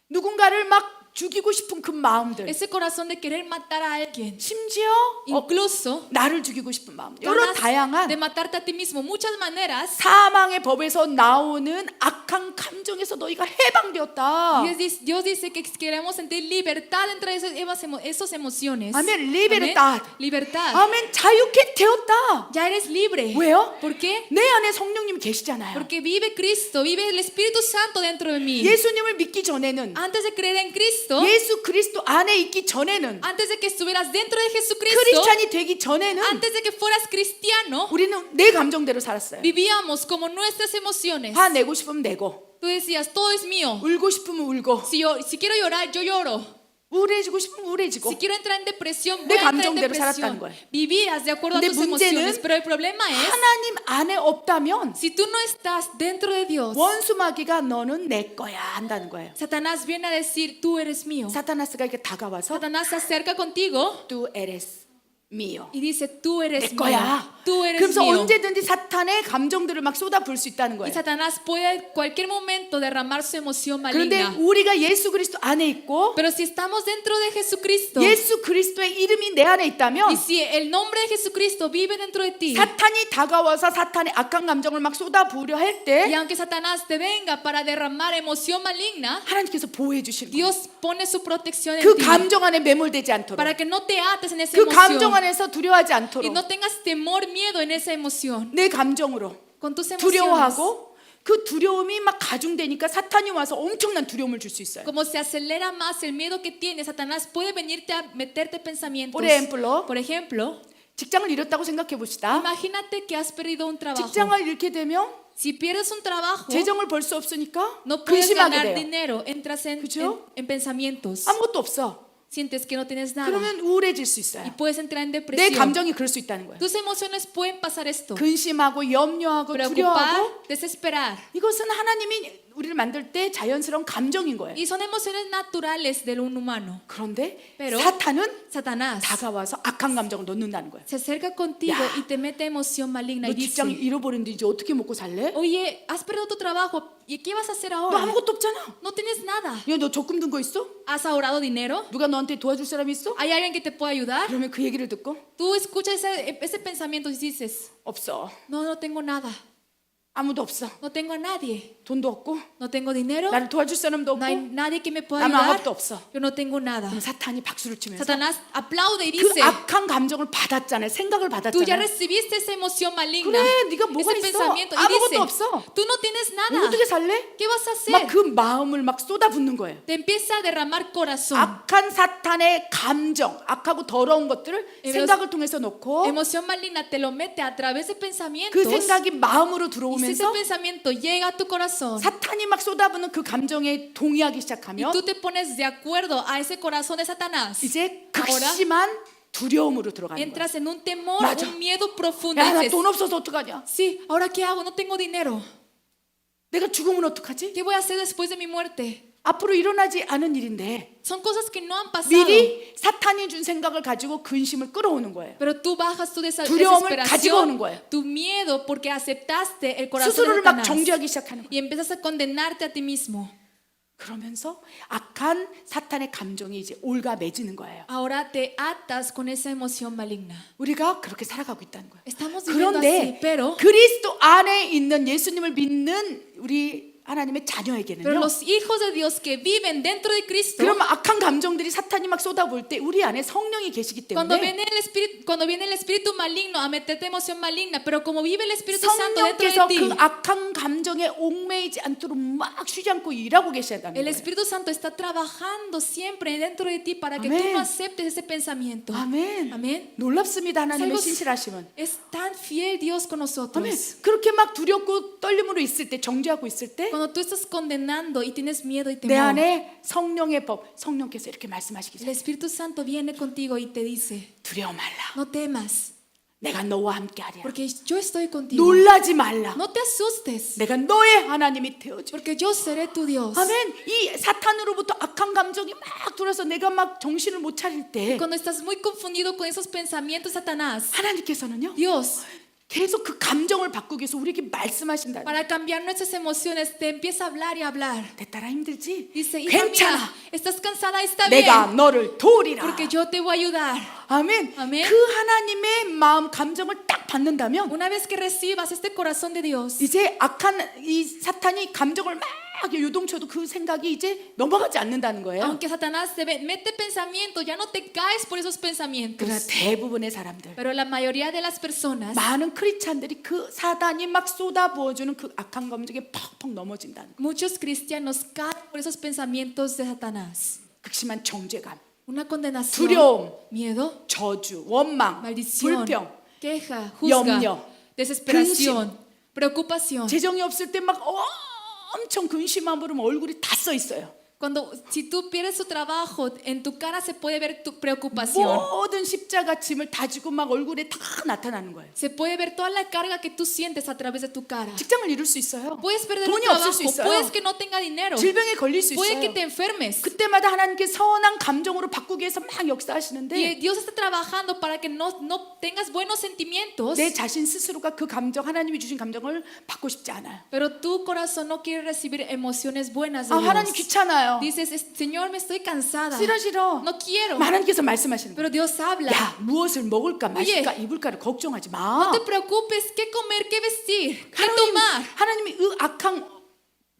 누군가를 막 죽이고 싶은 그 마음들, ese corazón de querer matar a alguien, 심지어 incluso 나를 죽이고 싶은 마음, 여러 ganas 다양한 de matarte a ti mismo, muchas maneras. 사망의 법에서 나오는 악한 감정에서 너희가 해방되었다. Dios dice que queremos sentir libertad entre esas emociones. 아멘. libertad. Amén. Libertad. 아멘. 자유케 되었다. Ya eres libre. 왜요? ¿Por qué? 내 안에 성령님 계시잖아요. Porque vive Cristo, vive el Espíritu Santo dentro de mí. 예수님을 믿기 전에는, Antes de creer en Cristo, 예수 그리스도 안에 있기 전에는, antes de que estuvieras dentro de Jesucristo, 크리스찬이 되기 전에는 antes de que fueras cristiano, 우리는 내 감정대로 살았어요. vivíamos como nuestras emociones. 화내고 싶으면 내고, Tú decías, todo es mío. 울고 싶으면 울고, Si quiero llorar, yo lloro. 우울해지고 싶으면 우울해지고. Si quiero entrar en depresión, 내 voy a entrar en 감정대로 살았다는 depresión. 거예요. Vivías de acuerdo a 근데 tus emociones. 문제는 Pero el problema es, 하나님 안에 없다면 si tú no estás dentro de Dios, 원수 마귀가 너는 내 거야 한다는 거예요. Satanás viene a decir, tú eres mío. 사타나스가 이렇게 다가와서 Satanás se acerca contigo tú eres mío. y dice, tú 내 eres mío, 거야. tú eres 그래서 mío. 언제든지 사탄의 감정들을 막 쏟아부을 수 있다는 Y 거예요. Satanás puede en cualquier momento derramar su emoción 그런데 maligna. 우리가 예수 그리스도 안에 있고 Pero si estamos dentro de Jesucristo, 예수 그리스도의 이름이 내 안에 있다면 y si el nombre de Jesucristo vive dentro de ti, 사탄이 다가와서 사탄의 악한 감정을 막 쏟아부으려 할 y 때 aunque Satanás te venga para derramar emoción maligna, 하나님께서 보호해 주시는 거예요. Dios pone su protección en 그 ti 감정 안에 매몰되지 않도록, para que no te ates en esa 그 감정 emoción 안에서 두려워하지 y 않도록 no tengas temor, miedo en esa emoción. 내 감정으로 Con tus emociones, 두려워하고 그 두려움이 막 가중되니까 사탄이 와서 엄청난 두려움을 줄 수 있어요. como se acelera más el miedo que tienes, Satanás puede venirte a meterte pensamientos. Por ejemplo, 직장을 잃었다고 생각해 봅시다. imagínate que has perdido un trabajo. 직장을 잃게 되면 Si pierdes un trabajo, 재정을 벌 수 없으니까 no puedes 근심하게 ganar 돼요. dinero, entras 그죠? en pensamientos, 아무것도 없어. sientes que no tienes nada 그러면 우울해질 수 y 있어요. puedes entrar en 내 depresión. 감정이 그럴 수 있다는 거예요. Tus emociones pueden pasar esto, 근심하고 염려하고 preocupar, 두려워하고 desesperar. 이것은 하나님이 우리를 만들 때 자연스러운 감정인 거예요. Y son emociones naturales del un humano. 그런데 Pero 사탄은 Satanás 다가와서 악한 감정을 넣는다는 거예요. se acerca contigo Ya. y te mete emoción maligna 너 y 직장 dice, 잃어버렸는데 이제 어떻게 먹고 살래? oye, has perdido tu trabajo, ¿y qué vas a hacer 너 ahora? 아무것도 없잖아. No tienes nada. 야, 너 적금 든 거 있어? ¿Has ahorrado dinero? 누가 너한테 도와줄 사람 있어? ¿Hay alguien que te pueda ayudar? 그러면 그 얘기를 듣고 Tú escuchas ese pensamiento y dices, 없어. no, no tengo nada, 아무도 없어. no tengo a nadie, 돈도 없고 no tengo dinero, 나를 도와줄 사람도 no hay 없고 nadie que me pueda 나는 ayudar, 아무것도 없어. yo no tengo nada. 그럼 사탄이 박수를 치면서 Satanás aplaude y 그 dice, 악한 감정을 받았잖아요. 생각을 tú ya 받았잖아요. recibiste esa emoción maligna, 그래, 네가 뭐가 ese 있어? pensamiento, y 아무것도 dice, 없어. tú no tienes 너 nada, 어떻게 살래? ¿qué vas a hacer? 막 그 마음을 막 쏟아붓는 거예요. Te empieza a derramar corazón. 악한 사탄의 감정, 악하고 더러운 것들을 생각을 통해서 놓고 Emoción maligna te lo mete a través de 그 pensamientos. 생각이 마음으로 Y si ese 들어오면서 pensamiento llega a tu corazón 사탄이 막 쏟아부는 그 감정에 동의하기 y 시작하면 tú te pones de acuerdo a ese corazón de Satanás, 이제 ahora 극심한 두려움으로 들어가는 거예요. entras en un temor, 맞아. un miedo profundo. 야, 나 Dices, 돈 없어서 어떡하냐? sí, ahora qué hago? No tengo dinero. 내가 죽으면 어떡하지? ¿Qué voy a hacer después de mi muerte? 앞으로 일어나지 않은 일인데 Son cosas que no han pasado. 미리 사탄이 준 생각을 가지고 근심을 끌어오는 거예요. Pero tú bajas tu 두려움을 가지고 오는 desesperación, 거예요. tu miedo, porque aceptaste el corazón de 스스로를 막 Satanás 정죄하기 시작하는 거예요. y empiezas a condenarte a ti mismo. 그러면서 악한 사탄의 감정이 이제 올가매지는 거예요. Ahora te atas con esa emoción maligna. 우리가 그렇게 살아가고 있다는 거예요. Estamos viviendo así, 그런데 pero 그리스도 안에 있는 예수님을 믿는 우리 하나님의 Pero 자녀에게는요. los hijos de Dios que viven dentro de Cristo, 그러면 악한 감정들이 사탄이 막 쏟아부을 때 우리 안에 성령이 계시기 cuando 때문에 viene el espíritu maligno a meterte emoción maligna, pero como vive el Espíritu Santo dentro 성령께서 de 그 ti, 악한 감정에 옥매이지 않도록 막 쉬지 않고 일하고 계셔야다는 el 거예요. Espíritu Santo está trabajando siempre dentro de ti para que Amén. tú no aceptes ese pensamiento. 아멘. Amén. 놀랍습니다. 하나님의 Algo- 신실하심은. Es tan fiel Dios con 아멘. nosotros. 그렇게 막 두렵고 떨림으로 있을 때, 정죄하고 있을 때, Cuando tú estás condenando y tienes miedo y 내 temor, 안에 성령의 법, 성령께서 이렇게 말씀하시기 el 전에 Espíritu Santo viene contigo y te dice, 두려워 말라. no temas, 내가 너와 함께하리라. porque yo estoy contigo. 놀라지 말라. No te asustes, 내가 너의 하나님이 되어줄. porque yo seré tu Dios. 아멘. 이 사탄으로부터 악한 감정이 막 들어서 내가 막 정신을 못 차릴 때 Cuando estás muy confundido con esos pensamientos, Satanás, 하나님께서는요 Dios, 계속 그 감정을 바꾸기 위해서 우리에게 말씀하신다. para cambiar nuestras emociones, te empieza a hablar y a hablar. 내 딸아 힘들지? Dice, hija 괜찮아. mía, estás cansada, está bien, 내가 너를 도우리라. porque yo te voy a ayudar. 아멘. 아멘. 그 하나님의 마음 감정을 딱 받는다면 Una vez que recibas este corazón de Dios, 이제 악한 이 사탄이 감정을 막 요동쳐도 그 생각이 이제 넘어가지 않는다는 거예요. aunque Satanás te mete pensamiento, ya no te caes por esos pensamientos. 그러나 대부분의 사람들, Pero la mayoría de las personas, 많은 크리스찬들이 그 사단이 막 쏟아부어주는 그 악한 감정에 퍽퍽 넘어진다는 거예요. muchos cristianos caen por esos pensamientos de Satanás. 극심한 정죄감, Una condenación, 두려움, miedo, 저주, 원망, maldición, 불평, queja, juzga, 염려, desesperación, preocupación. 재정이 없을 때 막 엄청 근심함으로 얼굴이 다 써 있어요. Si tú pierdes tu trabajo, en tu cara se puede ver tu preocupación. 모든 십자가 짐을 다 지고 막 얼굴에 다 나타나는 거예요. Se puede ver toda la carga que tú sientes a través de tu cara. 직장을 잃을 수 있어요. Puedes perder un 돈이 없을 수 trabajo, 있어요. puedes que no tenga dinero, 질병에 걸릴 수 puede que 있어요. te enfermes. 그때마다 하나님께 선한 감정으로 바꾸기 위해서 막 역사하시는데 Y Dios está trabajando para que no tengas buenos sentimientos, 내 자신 스스로가 그 감정, 하나님이 주신 감정을 받고 싶지 않아요. pero tu corazón no quiere recibir emociones buenas de 아, 하나님 Dios. 귀찮아요. Dices, Señor, me estoy cansada. 싫어. No quiero. 하나님께서 말씀하시는 거예요. Pero Dios habla. 야, 무엇을 먹을까, 마실까, 입을까를 걱정하지 마. No te preocupes, qué comer, qué vestir, qué tomar. 하나님이 그 악한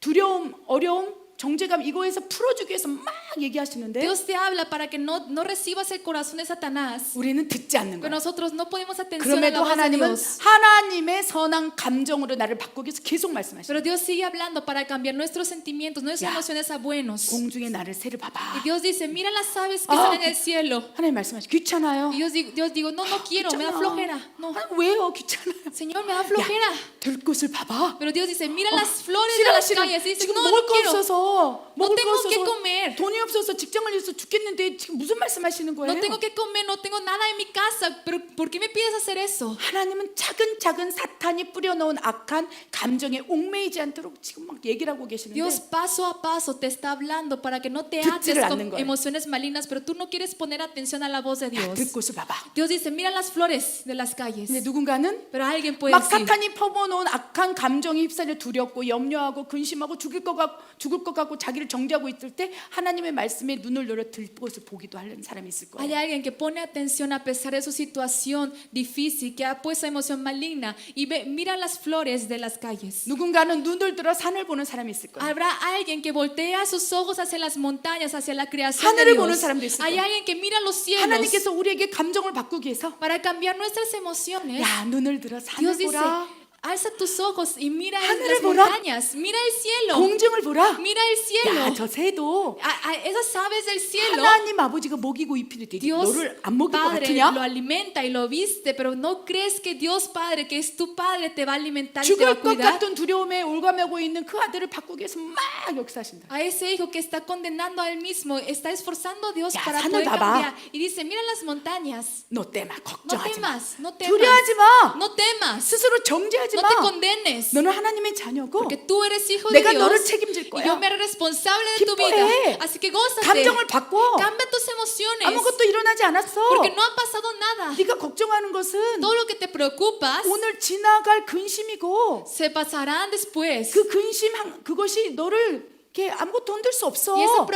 두려움, 어려움, 정죄감 이거에서 풀어주기 위해서 막 얘기하시는데 Dios te habla para que no recibas el corazón de Satanás. 우리는 듣지 않는 Pero 거예요. nosotros no ponemos atención a la 그럼에도 voz de 하나님은 Dios. 하나님의 선한 감정으로 나를 바꾸기 위해서 계속 말씀하시죠. Pero Dios sigue hablando para cambiar nuestros sentimientos, nuestras Ya. emociones a buenos. 공중의 나를 새를 Y 봐봐. Dios dice, mira las aves que Ah. están en el cielo. 하나님 말씀하시죠. 귀찮아요. Y Dios digo, no quiero, me da 귀찮아. flojera. No, 하나님 왜요? 귀찮아요. Señor, me da flojera. 들꽃을 봐봐. Pero Dios dice, mira las flores de las calles. Y dice, 지금 no, 먹을 no 거 quiero. 없어서 No 먹을 거 tengo que 없어서 comer. 돈이 없어서 직장을 잃어서 죽겠는데 지금 무슨 말씀하시는 거예요? No tengo que comer, no tengo nada en mi casa. Pero ¿por qué me pides hacer eso? 하나님은 차근차근 사탄이 뿌려놓은 악한 감정에 옥매이지 않도록 지금 막 얘기를 하고 계시는데 Dios paso a paso te está hablando para que no te 듣지를 ates 않는 con 거예요. emociones malignas, pero tú no quieres poner atención a la voz de 야, Dios. 들꽃을 봐봐. Dios dice, mira las flores de las calles. 근데 누군가는 Pero alguien puede 막 decir, 사탄이 퍼부어놓은 악한 감정에 휩싸려 두렵고 염려하고 근심하고 죽을 것 같고 자기를 정죄하고 있을 때 하나님의 말씀에 눈을 열어 들꽃을 보기도 하는 사람이 있을 hay 거예요. alguien que pone atención a pesar de su situación difícil, que ha puesto emoción maligna y mira las flores de las calles. 누군가는 눈을 들어 산을 보는 사람이 있을 거예요. Habrá alguien que voltea sus ojos hacia las montañas, hacia la creación de 하늘을 보는 Dios. 사람도 있을 Hay 거예요. alguien que mira los cielos 하나님께서 우리에게 감정을 바꾸기 위해서 para cambiar nuestras emociones. 야 눈을 들어 산을 Dios dice, 보라, alza tus ojos y mira 하늘을 las 보라. montañas, mira el cielo, 공중을 보라. mira el cielo. 야 저 새도 Esas aves del cielo, 하나님 아버지가 먹이고 입히는데 Dios 너를 안 먹일 것 Padre 같으냐? lo alimenta y lo viste, pero no crees que Dios Padre, que es tu Padre, te va a alimentar y te va a 죽을 것 cuidar. 같은 두려움에 올가매고 있는 그 아들을 바꾸기 위해서 막 역사하신다. A ese hijo que está condenando a él mismo, está esforzando a Dios Ya, para 산을 poder 봐봐. cambiar. Y dice, mira las montañas, 너 때마 no 걱정하지 마. temas, no temas, 두려워하지 마. no temas, 스스로 정죄하지 no 마. te condenes. 너는 하나님의 자녀고 Porque tú eres hijo de 내가 너를 Dios 책임질 y 거야. yo me haré responsable de tu 기뻐해. vida. Así que gózate. 감정을 바꿔. Cambia tus emociones. 아무것도 일어나지 않았어. Porque no ha pasado nada. 네가 걱정하는 것은 Todo lo que te preocupas 오늘 지나갈 근심이고 se pasarán después. 그 근심 그것이 너를 이렇게 아무것도 흔들 수 없어. Y esa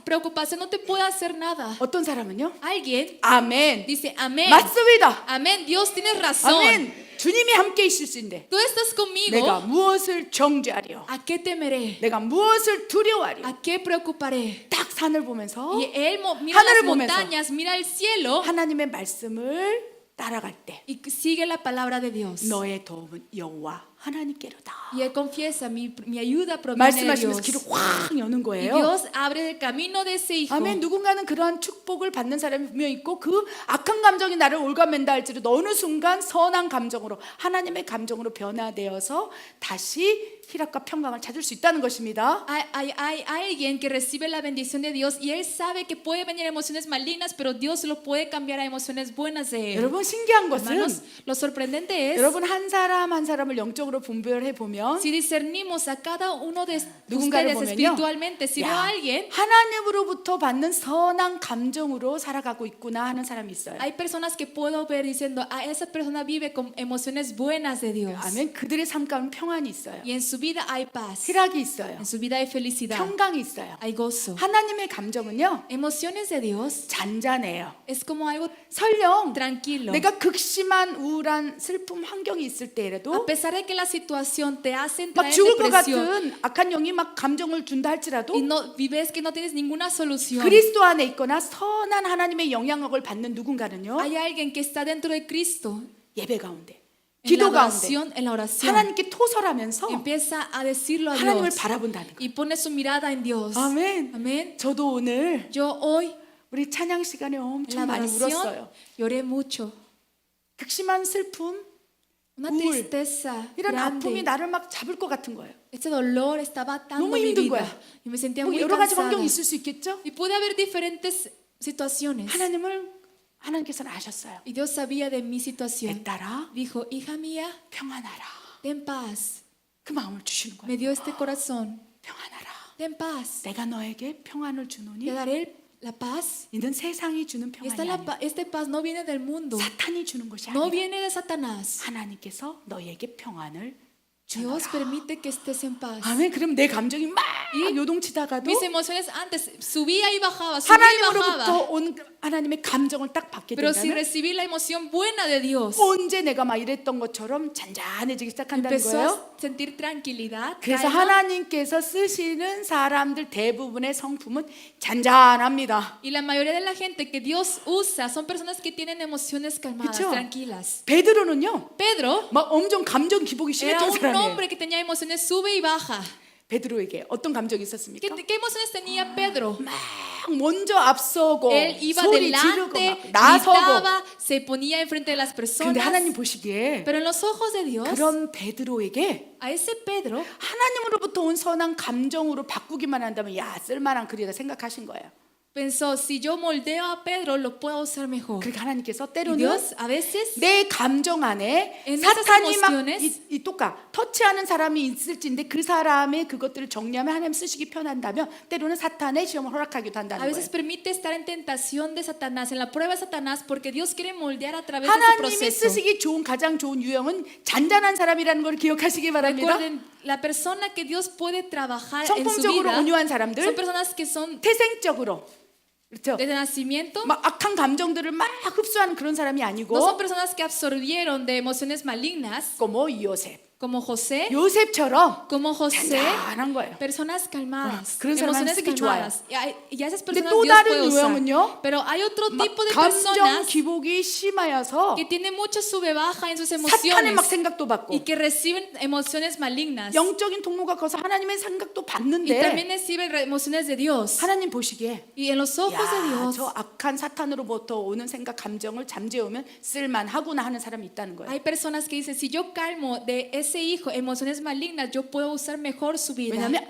preocupación no te puede hacer nada. 어떤 사람은요? Alguien 아멘. dice, amén. 맞습니다. Amén, Dios tienes razón. 아멘. 주님이 함께 있을 수 있는데 Tú estás conmigo. 내가 무엇을 정죄하려? ¿A qué temeré? 내가 무엇을 두려워하려? ¿A qué preocuparé? 딱 산을 보면서 Y él mira 하늘을 las 보면서 montañas, mira el cielo 하나님의 말씀을 따라갈 때 y sigue la palabra de Dios. 너의 도움은 여호와 하나님께로다. Y él confiesa, mi ayuda proviene de 말씀하시면서 Dios. 길을 확 여는 Y 거예요. Dios abre el camino de ese hijo. 아멘. 누군가는 그러한 축복을 받는 사람이 분명 있고 그 악한 감정이 나를 올가맨다 할지라도 어느 순간 선한 감정으로 하나님의 감정으로 변화되어서 다시 희락과 평강을 찾을 수 있다는 것입니다. Hay alguien que recibe la bendición de Dios y él sabe que puede venir emociones malignas, pero Dios lo puede cambiar a emociones buenas de él. 여러분 신기한 것은 Hermanos, lo sorprendente es 여러분 한 사람 한 사람을 영적으로 분별해 보면 si discernimos a cada uno de 누군가를 ustedes 보면요. espiritualmente, si veo 야, a alguien, 하나님으로부터 받는 선한 감정으로 살아가고 있구나 하는 사람이 있어요. hay personas que puedo ver diciendo, esa persona vive con emociones buenas de Dios. 아멘. 그들의 삶 가운데 평안이 있어요. Y en su vida hay paz, 희락이 있어요. en su vida hay felicidad, 평강이 있어요. hay gozo. 하나님의 감정은요 Emociones de Dios 잔잔해요. es como algo 설령 tranquilo. 내가 극심한 우울한 슬픔 환경이 있을 A 때라도 pesar de que la situación te hace 막 entrar en 죽을 것 depresión 같은 악한 영이 막 감정을 준다 할지라도 y ves que no tienes ninguna solución, 그리스도 안에 있거나 선한 하나님의 영향력을 받는 누군가는요 hay alguien que está dentro de Cristo 예배 가운데 en la 기도 가운데 oración, en la oración 하나님께 토설하면서 empieza a decirlo a 하나님을 Dios 바라본다는 거예요. y pone su mirada en Dios. 아멘. Amén. 저도 오늘 Yo hoy 우리 찬양 시간에 en la 엄청 많이 adoración 울었어요. lloré mucho. 극심한 슬픔, Una 우울, tristeza 이런 아픔이 grande. 나를 막 잡을 것 같은 거예요. Este dolor estaba atando 너무 mi 힘든 vida. 거야. Y me sentía 뭐 muy 여러 가지 cansada. 환경이 있을 수 있겠죠? Y puede haber diferentes situaciones. 하나님께서는 아셨어요. Y Dios sabía de mi 내 situación. 딸아, Dijo, hija mía, 평안하라. ten paz. 그 마음을 주시는 거예요. Me dio este corazón. 평안하라. Ten paz. 내가 너에게 평안을 Te 주노니 daré la paz. 이는 세상이 주는 Y 평안이 아니야. este paz no viene del mundo. 사탄이 주는 것이 No 아니라 viene de Satanás. 하나님께서 너에게 평안을 Dios 주노라. permite que estés en paz. 아멘. 그럼 내 감정이 막 요동치다가도 Mis emociones antes subía y bajaba, subía y 하나님으로부터 bajaba. 온 하나님의 감정을 딱 받게 Pero si 된다면 recibí la emoción buena de Dios, 언제 내가 막 이랬던 것처럼 잔잔해지기 시작한다는 empezó 거예요. a sentir tranquilidad. 그래서 calma. 하나님께서 쓰시는 사람들 대부분의 성품은 잔잔합니다. Y la mayoría de la gente que Dios usa son personas que tienen emociones calmadas, 그쵸? tranquilas. 베드로는요, Pedro 막 엄청 감정 기복이 era 심했던 un 사람이에요. hombre que tenía emociones sube y baja. 베드로에게 어떤 감정이 ¿Qué, 있었습니까? qué emociones tenía Pedro? 막 먼저 앞서고 Él iba 소리 지르고 delante, 막 나서고. gritaba, se ponía enfrente de las 근데 personas. 하나님 보시기에 Pero en los ojos de Dios, 그런 베드로에게 a ese Pedro 하나님으로부터 온 선한 감정으로 바꾸기만 한다면 야 쓸만한 글이다 생각하신 거예요. pensó, si yo moldeo a Pedro, lo puedo usar mejor. 그러니까 하나님께서 Y 때로는 Dios a veces 내 감정 안에 En esas 사탄이 막 emociones, 이 똑같 터치하는 사람이 있을지인데 그 사람의 그것들을 정리하면 하나님 쓰시기 편한다면 때로는 사탄의 시험을 허락하기도 a 한다는 veces 거예요. permite estar en tentación de Satanás, en la prueba de Satanás, porque Dios quiere moldear a través de ese 하나님이 proceso. 쓰시기 좋은 가장 좋은 유형은 잔잔한 사람이라는 걸 기억하시기 바랍니다. Recuerden, la persona que Dios puede trabajar en su 성품적으로 vida 온유한 사람들, son personas que son 태생적으로 그렇죠? desde nacimiento, 막 악한 감정들을 막 흡수하는 그런 사람이 no son 아니고 personas que absorbieron de emociones malignas, como 요셉. como José, 요셉처럼 como José, 잔잔한 거예요. personas calmadas, 그런 사람 emociones 쓰기 calmadas. Y a esas 근데 personas 또 Dios puede 다른 usar. 유형은요. Pero hay otro 막 tipo de 감정 personas 기복이 심하여서 que tienen mucho sube baja en sus 사탄의 막 emociones 생각도 받고 y que reciben emociones malignas 영적인 통로가 커서 하나님의 생각도 y 받는데 también reciben emociones de Dios. 하나님 보시기에 Y en los ojos de 야, Dios 저 악한 사탄으로부터 오는 생각 감정을 잠재우면 쓸만하구나 하는 사람이 있다는 거예요. hay personas que dicen, si yo calmo de ese hijo emociones malignas, yo puedo usar mejor su vida. 왜냐하면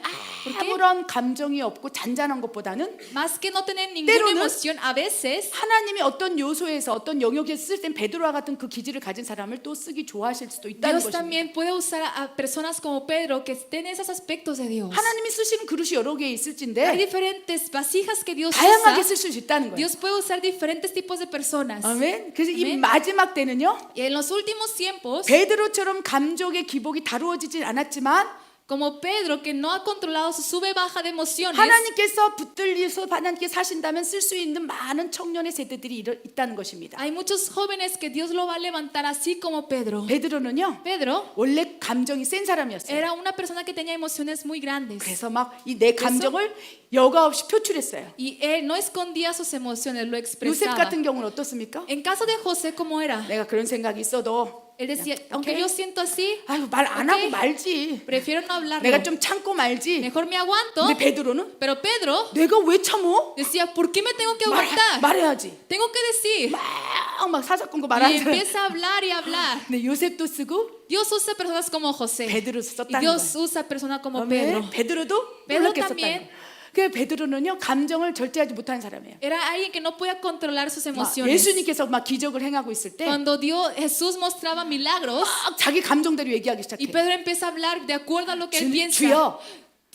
아무런 감정이 없고 잔잔한 것보다는 Más que no tener ninguna 때로는 emoción, a veces 하나님이 어떤 요소에서 어떤 영역에 쓸 땐 베드로와 같은 그 기질을 가진 사람을 또 쓰기 좋아하실 수도 있다는 Dios 것입니다. también puede usar a personas como Pedro que estén esos aspectos de Dios. 하나님이 쓰시는 그릇이 여러 개 Hay 있을진데 diferentes vasijas que Dios 다양하게 usa. 쓸 수 있다는 거예요. Dios puede usar diferentes tipos de personas. 아멘. 그래서 이 아멘. 마지막 때는요. Y en los últimos tiempos, 베드로처럼 감정의 기복이 다루어지진 않았지만 como Pedro, que no ha controlado su sube baja de emociones, 하나님께서 붙들려서 하나님께 사신다면 쓸 수 있는 많은 청년의 세대들이 있다는 것입니다. hay muchos jóvenes que Dios lo va a levantar así como Pedro. 베드로는요. Pedro 원래 감정이 센 사람이었어요. era una persona que tenía emociones muy grandes 그래서 막 이 내 감정을 여과 없이 표출했어요. y él no escondía sus emociones, lo 요셉 expresaba. 같은 경우는 어떻습니까? En caso de José, ¿cómo era? 내가 그런 생각이 있어도 Él decía, aunque ok. yo siento así, 아유 말 안 Ok. 하고 말지. prefiero no hablarlo. 내가 좀 참고 말지. Mejor me aguanto. 근데 베드로는 Pero Pedro 내가 왜 참어? decía, ¿por qué me tengo que aguantar? 말해야지. Tengo que decir. 막 사사건거 Y 말하는 사람. empieza a hablar y a hablar. 근데 요셉도 쓰고 Dios usa personas como José. 베드로 Y 썼다는 Dios 거예요. usa personas como 아멘. Pedro. 베드로도 Pedro 그렇게 썼다는 también. 거예요. 그 베드로는요 감정을 절제하지 못하는 사람이에요. Era alguien que no podía controlar sus 막 emociones. 예수님께서 막 기적을 행하고 있을 때 막 Cuando Jesús mostraba milagros 자기 감정대로 얘기하기 y 시작해. Pedro empieza a hablar de acuerdo a lo que él piensa. 주여,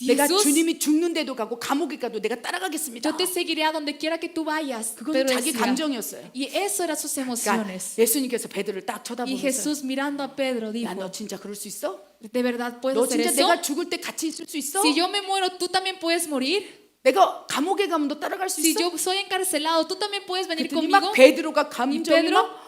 내가 Jesús, 주님이 죽는데도 가고 감옥에 가도 내가 따라가겠습니다. yo te seguiré a donde quiera que tú vayas. 그건 Pedro 자기 decía. 감정이었어요. Y eso eran sus 그러니까 emociones. 예수님께서 베드로를 딱 Y 쳐다보면서 Jesús mirando a Pedro dijo, 야, 너 진짜 그럴 수 있어? ¿de verdad puedes 너 hacer 진짜 eso? 내가 죽을 때 같이 있을 수 있어? Si yo me muero, tú también puedes morir. 내가 감옥에 가면 너 따라갈 수 Si 있어? yo soy encarcelado, tú también puedes venir 그랬더니 conmigo. 막 베드로가 감정이 Pedro 막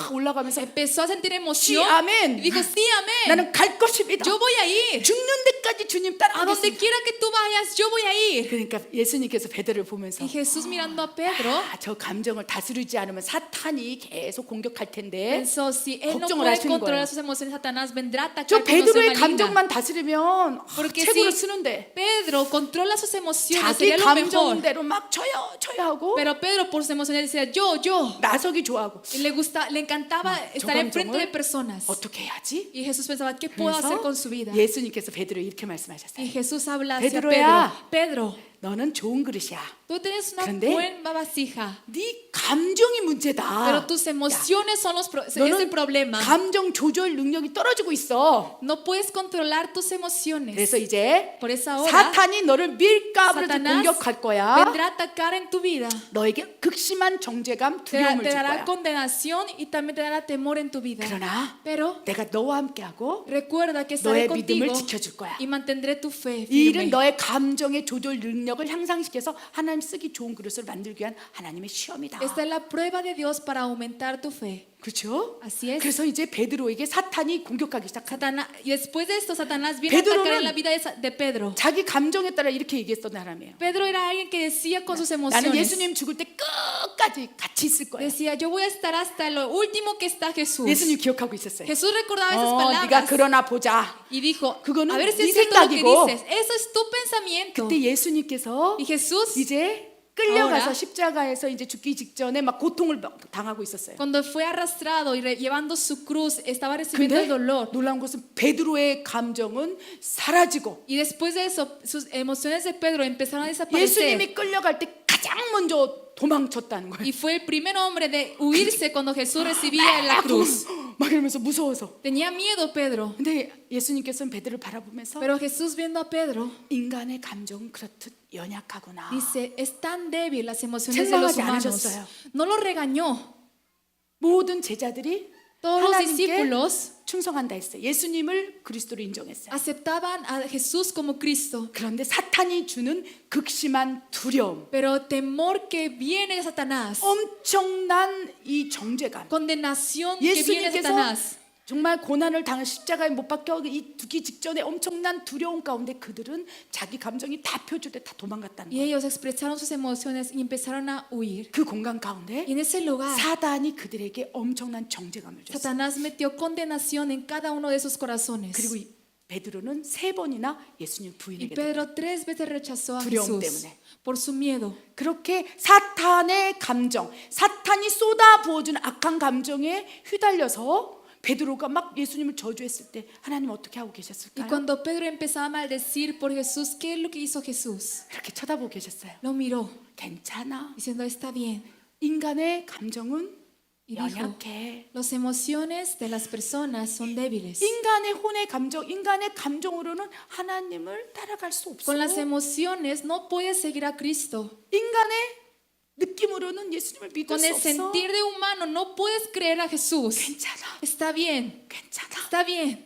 확 올라가면서 Empezó a sentir Sí, emoción. amén. Y dijo, sí, amén. 나는 갈 것입니다. Yo voy a ir. 죽는 데까지 주님 A donde 따라가겠습니다. quiera que tú vayas, yo voy a ir. 그러니까 예수님께서 베드로를 보면서 Y Jesús mirando a Pedro 아, 저 감정을 다스리지 않으면 사탄이 계속 공격할 텐데 pensó, si él no 걱정을 puede 하시는 controlar 거예요. sus emociones, Satanás vendrá a 저 atacar con emoción 베드로의 maligna. 감정만 다스리면 Porque 최고로 si 쓰는데 Pedro controla sus emociones, 자기 sería lo mejor. 감정대로 막 쳐야 하고 Pero Pedro por sus emociones decía, yo. 나서기 좋아하고 Y le le encantaba estar enfrente de 감정을 personas. 어떻게 해야지? Y Jesús pensaba, ¿qué puedo hacer con su vida? 예수님께서 베드로 이렇게 Y 말씀하셨어요. Jesús habla hacia Pedro야. Pedro, Pedro, 너는 좋은 그릇이야. tú tienes una 그런데 buena vasija, 네 감정이 문제다. pero tus emociones son es el 너는 problema. 감정 조절 능력이 떨어지고 있어. No puedes controlar tus emociones. 그래서 이제 Por esa hora, 사탄이 너를 밀가부를 Satanás 공격할 거야. vendrá a atacar en tu vida. 너에게 극심한 정죄감, Te 두려움을 줄 dará 거야. condenación y también te dará temor en tu vida. 그러나 Pero 내가 너와 함께하고 recuerda que estaré 너의 믿음을 contigo 지켜줄 거야. y mantendré tu fe 이 일은 firme. 너의 감정의 조절 능력을 향상시켜서 하나님 쓰기 좋은 그릇을 만들기 위한 하나님의 시험이다. Esta es la prueba de Dios para aumentar tu fe. 그렇죠? Así es. 그래서 이제 베드로에게 사탄이 공격하기 시작하다. Y después de esto, Satanás viene a atacar Pedro는 en la vida de Pedro. 자기 감정에 따라 이렇게 얘기했던 사람이에요. Pedro era alguien que decía con sus 나는 emociones. 예수님 죽을 때 끝까지 같이 있을 거야. Decía, yo voy a estar hasta lo último que está Jesús. 예수님 기억하고 있었어요. Jesús recordaba esas 네가 palabras 그러나 보자. y dijo, 그거는 a ver si 네 es cierto lo que 생각이고. dices. Eso es tu pensamiento. 그때 예수님께서 Y Jesús, 이제 끌려가서 Ahora. 십자가에서 이제 죽기 직전에 막 고통을 당하고 있었어요. cuando fue arrastrado y llevando su cruz, estaba recibiendo el 근데 dolor. 놀라운 것은 베드로의 감정은 사라지고 Y después de eso, sus emociones de Pedro empezaron a desaparecer. 예수님이 끌려갈 때 가장 먼저 도망쳤다는 거예요. Y fue el primer hombre de huirse cuando Jesús recibía la cruz. 막 이러면서 무서워서. Tenía miedo Pedro. 근데 예수님께서는 베드로를 바라보면서 Pero Jesús viendo a Pedro 인간의 감정은 그렇듯 연약하구나. dice, es tan débil las emociones de los 책망하지 humanos. 않으셨어요. No lo regañó. 모든 제자들이 Todos los 하나님께 discípulos 충성한다 했어요. 예수님을 그리스도로 인정했어요. aceptaban a Jesús como Cristo. 그런데 사탄이 주는 극심한 두려움, Pero temor que viene de Satanás, 엄청난 이 정죄감, condenación que viene de 예수님께서 Satanás. 정말 고난을 당한 십자가에 못 박혀 이 두기 직전에 엄청난 두려움 가운데 그들은 자기 감정이 다 표출 때 다 도망갔다는 Y 거예요. ellos expresaron sus emociones y empezaron a huir. 그 공간 가운데 Y en ese lugar, 사단이 그들에게 엄청난 정죄감을 줬어요. Satanás metió condenación en cada uno de sus corazones. 그리고 이 베드로는 3번이나 예수님 Y 부인에게 됐어요. Pedro 3 veces rechazó a 두려움 Jesús 때문에. por su miedo. 그렇게 사탄의 감정, 사탄이 쏟아 부어준 악한 감정에 휘달려서 베드로가 막 예수님을 저주했을 때 하나님 어떻게 하고 Y 계셨을까요? cuando Pedro empezaba a maldecir por Jesús, ¿qué es lo que hizo Jesús? 이렇게 쳐다보고 계셨어요. Lo miró 괜찮아. diciendo, está bien. 인간의 감정은 Y dijo, 연약해. las emociones de las personas son débiles. 인간의 혼의 감정, 인간의 감정으로는 하나님을 따라갈 수 없어. Con las emociones no puedes seguir a Cristo. 인간의 느낌으로는 예수님을 믿을 Con 수 el 없어. sentir de humano no puedes creer a Jesús. 괜찮아. Está bien, 괜찮아. está bien.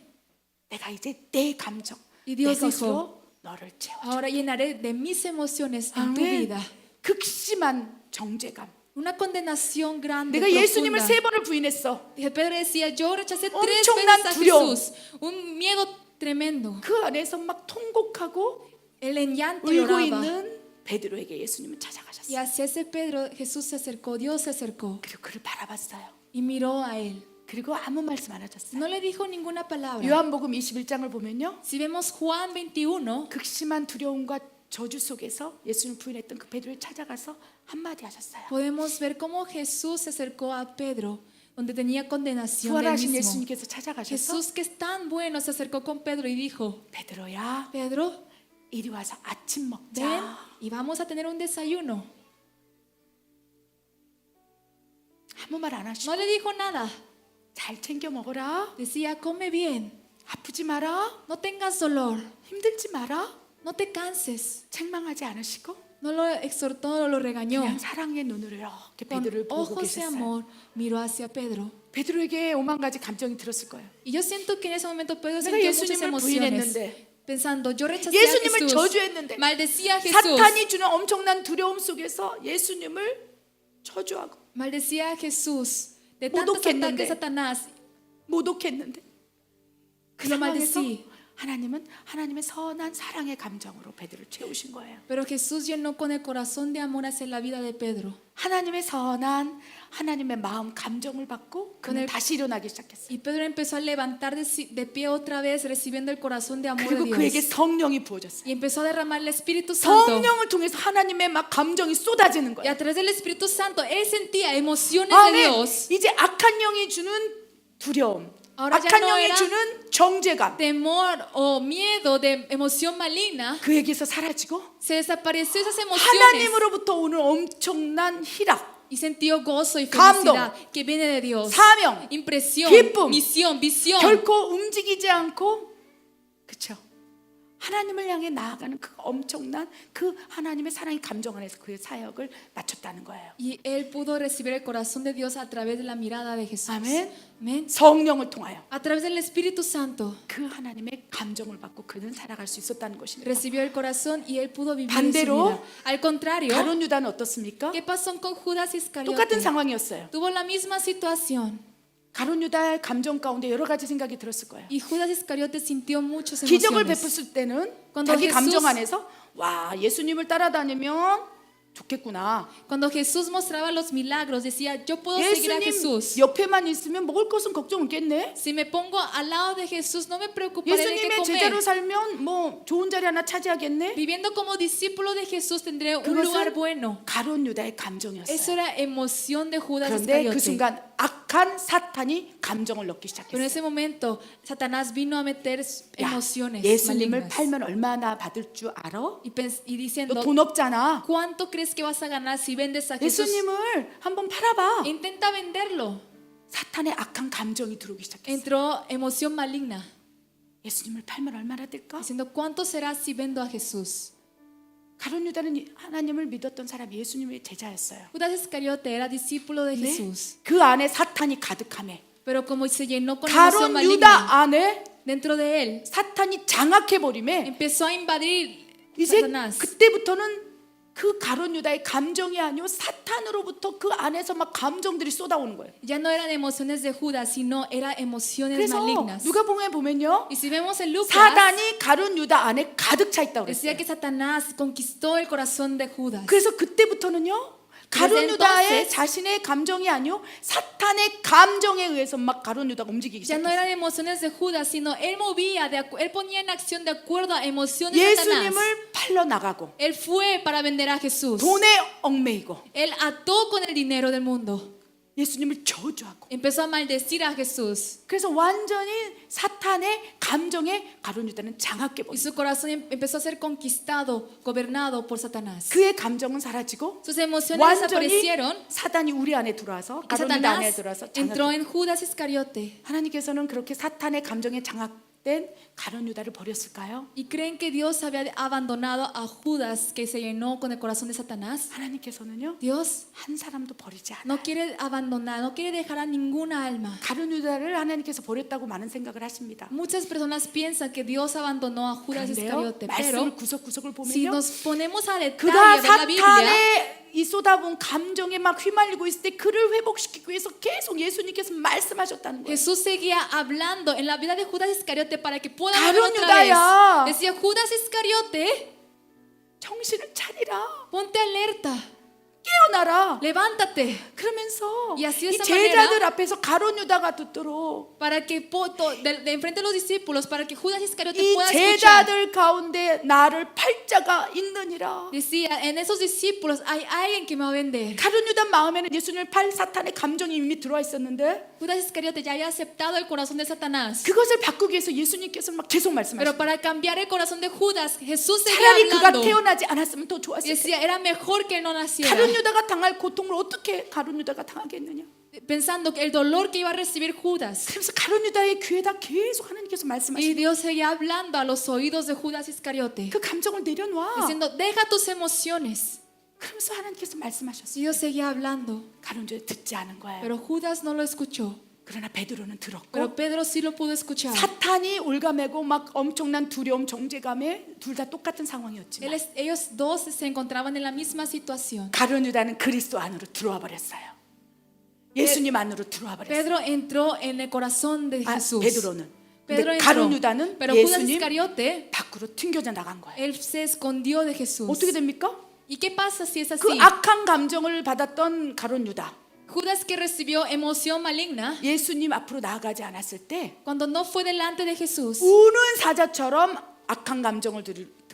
내가 이제 내 감정, Y 내 Dios 것으로 너를 채워. Ahora llenaré de mis emociones en tu 아멘. vida. 극심한 정죄감. Una condenación grande, 내가 예수님을 profunda. 3번을 부인했어. Pedro decía, yo rechacé 3 엄청난 veces a 두려움. Jesús. Un miedo tremendo. 그 안에서 막 통곡하고 El en llanto 울고 lloraba. 있는 베드로에게 예수님은 Y 찾아가셨어요. hacia ese Pedro Jesús se acercó, Dios se acercó 그리고 그를 바라봤어요. y miró a él. 그리고 아무 말씀 안 하셨어요. No le dijo ninguna palabra. 요한복음 21장을 보면요. Si vemos Juan 21, 극심한 두려움과 저주 속에서 예수님을 부인했던 그 베드로를 찾아가서 한마디 하셨어요. podemos ver cómo Jesús se acercó a Pedro, donde tenía condenación del 부활하신 mismo. 예수님께서 찾아가셔서 Jesús, que es tan bueno, se acercó con Pedro y dijo, 베드로야 Pedro, 이리 와서 아침 ven 먹자. y vamos a tener un desayuno. 아무 말 안 하시고 No le dijo nada. 잘 챙겨 먹어라. Decía, come bien, 아프지 마라. no tengas dolor, 힘들지 마라. no te canses. 책망하지 않으시고 No lo exhortó, no lo regañó. 그냥 사랑의 눈으로 이렇게 Con 베드로를 보고 ojos de 계셨어요. amor miró hacia Pedro. 베드로에게 오만 가지 감정이 들었을 거예요. Y yo siento que en ese momento Pedro 내가 sintió muchas 예수님을 emociones. 부인했는데, Pensando, yo rechacé a 예수님을 Jesús, 저주했는데, maldecía a Jesús, 사탄이 주는 엄청난 두려움 속에서 예수님을 저주하고 maldecía a Jesús de tantos 모독했는데, ataques de Satanás. 모독했는데 그 Lo 상황에서 maldecí. 하나님은 하나님의 선한 사랑의 감정으로 베드로를 채우신 거예요. Pero Jesús llenó con el corazón de amor hacia la vida de Pedro. 하나님의 선한 하나님의 마음 감정을 받고 그는 그늘- 다시 일어나기 시작했어요. Y Pedro empezó a levantar de pie otra vez, recibiendo el corazón de amor de 그리고 그에게 Dios. 성령이 부어졌어요. Y empezó a derramar el Espíritu Santo. 성령을 통해서 하나님의 막 감정이 쏟아지는 Y 거예요. a través del Espíritu Santo, él sentía emociones de 아멘. Dios. 이제 악한 영이 주는 두려움, Ahora ya 악한 no 영이 era 주는 정죄감 Temor o miedo de emoción maligna 그에게서 사라지고 se desapareció esas emociones 하나님으로부터 오는 엄청난 희락, y sintió gozo y 감동, felicidad que viene de Dios. 사명, Impresión, 기쁨, misión, visión. 결코 움직이지 않고 그렇죠. 하나님을 향해 나아가는 그 엄청난 그 하나님의 사랑의 감정 안에서 그의 사역을 마쳤다는 거예요. Y él pudo recibir el corazón de Dios a través de la mirada de Jesús. Amén. Amén. 성령을 통하여 A través del Espíritu Santo 그 하나님의 감정을 받고 그는 살아갈 수 있었다는 것입니다. recibió el corazón y él pudo vivir 반대로, su vida. Al contrario, 가룟 유다는 어떻습니까? ¿qué pasó con Judas 똑같은 Iscariote? 상황이었어요. Tuvo la misma situación 가룟 유다의 감정 가운데 여러 가지 생각이 들었을 거예요. y Judas Iscariote sintió muchas 기적을 emociones. 베풀 때는 Cuando 자기 Jesús- 감정 안에서 와 예수님을 따라다니면 좋겠구나. Cuando Jesús mostraba los milagros, decía, yo puedo seguir a 예수님 Jesús. 옆에만 있으면 먹을 것은 걱정 없겠네. Si me pongo al lado de Jesús, no me preocuparé de qué 예수님의 제자로 comer. 살면 뭐 좋은 자리 하나 차지하겠네. Viviendo como discípulo de Jesús tendré un 그것은 lugar bueno. 가룟 유다의 Eso 감정이었어요. era emoción de Judas 그런데 그 Iscariote. 순간 악한 사탄이 감정을 넣기 Pero en 시작했어요. ese momento, Satanás vino a meter 야, emociones 예수님을 malignas. 팔면 얼마나 받을 줄 알아? Y 너 diciendo, 돈 없잖아. ¿cuánto crees que vas a ganar si vendes a Jesús? 예수님을 한번 팔아봐. Intenta venderlo. 사탄의 악한 감정이 들어오기 시작했어요. Entró emoción maligna, 예수님을 팔면 얼마나 될까? diciendo, ¿cuánto será si vendo a Jesús? 가룟 유다는 하나님을 믿었던 사람이 예수님의 제자였어요. Judas Iscariote era discípulo de 네? Jesús, 그 안에 사탄이 가득함에 pero como se llenó con emoción 가룟 유다 maligna 안에 dentro de él, 사탄이 장악해 버림에 empezó a invadir 이제 Satanás. 그때부터는 그 가룟 유다의 감정이 아니요 사탄으로부터 그 안에서 막 감정들이 쏟아오는 거예요. Ya no eran emociones de Judas, sino eran emociones 그래서 malignas. 누가복음에 보면요, Y si vemos en Lucas, 사단이 가룟 유다 안에 가득 차 있다고 decía 그랬어요. que Satanás conquistó el corazón de Judas. 그래서 그때부터는요, 가룟 Desde 유다의 entonces- 자신의 감정이 아니요 사탄의 감정에 의해서 막 가룟 유다가 움직이기 Ya no 시작했어요. eran emociones de Judas, sino él movía, él ponía en acción de acuerdo a emociones de Satanás. 예수님을 팔러 나가고 Él fue para vender a Jesús. 돈에 얽매이고 Él ató con el dinero del mundo. 예수님을 저주하고 Empezó a maldecir a Jesús. 그래서 완전히 사탄의 감정에 가룟 유다는 장악해 Y 버렸어요. su corazón empezó a ser conquistado, gobernado por Satanás. 그의 감정은 사라지고 Sus emociones 완전히 desaparecieron. 사탄이 우리 안에 들어와서 Y 가룟 유다 안에 Satanás 들어와서 entró 장악해. en Judas Iscariote. 하나님께서는 그렇게 사탄의 감정에 장악된 가룟 유다를 버렸을까요? ¿Y creen que Dios había abandonado a Judas que se llenó con el corazón de Satanás? 하나님께서는요 Dios 한 사람도 버리지 않아요. no quiere abandonar, no quiere dejar a ninguna alma. 가룟 유다를 하나님께서 버렸다고 많은 생각을 하십니다. Muchas personas piensan que Dios abandonó a Judas 그런데요 Iscariote, 말씀을 pero 구석구석을 si 보면요 nos ponemos a detalle 그가 a ver la Biblia, 사탄의 이 쏟아본 감정에 막 휘말리고 있을 때 그를 회복시키기 위해서 계속 예수님께서 말씀하셨다는 거예요. Jesús seguía hablando en la vida de Judas Iscariote para que pueda 가룟 volver otra vez. 유다야. Decía, Judas Iscariote, 정신을 차리라. ponte alerta, 깨어나라. levántate, 그러면서 Y así de 이 esa 제자들 앞에서 가룟 유다가 듣도록 para que de enfrente de los discípulos, para que Judas Iscariote 이 pueda escuchar. 제자들 가운데 나를 팔 자가 있느니라. Decía, en esos discípulos hay alguien que me va a vender. 가룟 유다 마음에는 예수님을 팔 사탄의 감정이 이미 들어와 있었는데 Judas Iscariote ya había aceptado el corazón de Satanás. 그것을 바꾸기 위해서 예수님께서 막 계속 Pero 말씀하셨어요. para cambiar el corazón de Judas, Jesús seguía 차라리 그가 hablando. 태어나지 않았으면 더 Y 좋았을 텐데. decía, era mejor que no naciera. 가룟 유다가 당할 고통을 어떻게 가룟 유다가 당하겠느냐? Pensando que el dolor que iba a recibir Judas. 그래서 가룟 유다의 귀에다 계속 하나님께서 Y 말씀하시는 Dios seguía hablando a los oídos de Judas Iscariote. 그 감정을 내려놔. Diciendo, deja tus emociones. 그러면서 하나님께서 말씀하셨어요. Y Dios seguía hablando. 가룟 유다 듣지 않은 거예요. Pero Judas no lo escuchó. 그러나 베드로는 들었고 Pero Pedro sí lo pudo escuchar. 사탄이 올가매고 막 엄청난 두려움, 정죄감에 둘 다 똑같은 상황이었지만 Ellos dos se encontraban en la misma situación. 가룟 유다는 그리스도 안으로 들어와 버렸어요. 예수님 안으로 들어와 버렸어요. Pedro entró en el corazón de 아, Jesús. 베드로는 Pedro 근데 가룟 entró, 유다는 pero Judas 예수님 Iscariote, 밖으로 튕겨져 나간 거예요. él se escondió de Jesús. 어떻게 됩니까? ¿Y qué pasa si es 그 así? 악한 감정을 받았던 가룟 유다 Judas que recibió emoción maligna, 예수님 앞으로 나아가지 않았을 때 cuando no fue delante de Jesús, 우는 사자처럼 악한 감정을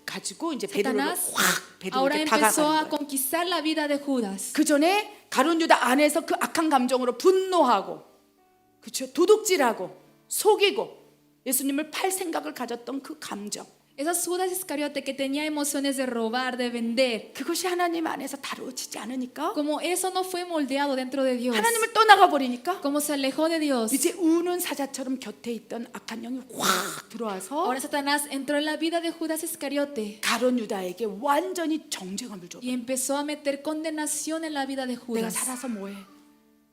가지고 이제 베드로를 Satanás 확 베드로 ahora 이렇게 empezó 다가가는 a 거예요. conquistar la vida de Judas. 그 전에 가룟 유다 안에서 그 악한 감정으로 분노하고 그렇죠 도둑질하고 속이고 예수님을 팔 생각을 가졌던 그 감정 Esos Judas Iscariote que tenía emociones de robar, de vender, 그것이 하나님 안에서 다루어지지 않으니까 como eso no fue moldeado dentro de Dios, 하나님을 떠나가 버리니까 como se alejó de Dios, 이제 우는 사자처럼 곁에 있던 악한 영이 확 들어와서 ahora Satanás entró en la vida de Judas Iscariote 가룟 유다에게 완전히 정죄감을 줘. y empezó a meter condenación en la vida de 내가 Judas. 살아서 뭐해?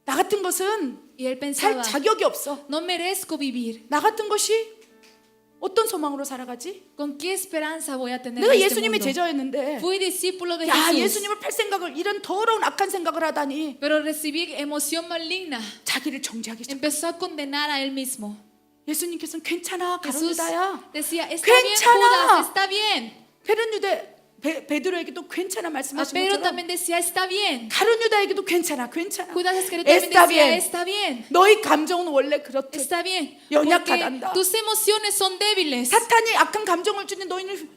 나 같은 것은 Y él 살 pensaba, 자격이 없어. no merezco vivir. 나 같은 것이 어떤 소망으로 살아가지? ¿Con qué esperanza voy a tener 내가 en este 예수님의 mundo? 제자였는데 Fui discípulo de 야 Jesús, 예수님을 팔 생각을 이런 더러운 악한 생각을 하다니 pero recibí emoción maligna. 자기를 정죄하기 시작. Empezó a condenar a él mismo. 예수님께서는 괜찮아 가룟 Jesús 유다야. decía, está bien 괜찮아. Judas, está bien. 가룟 유다 베드로에게도 괜찮아 A 말씀하신 Pedro 것처럼 también decía, está bien. 가룟 유다에게도 괜찮아 괜찮아. Judas Iscariote también Está decía, bien. está bien. 너희 감정은 원래 그렇대. Está bien. 연약하단다. Porque tus emociones son débiles 사탄이 악한 감정을 주니 너희는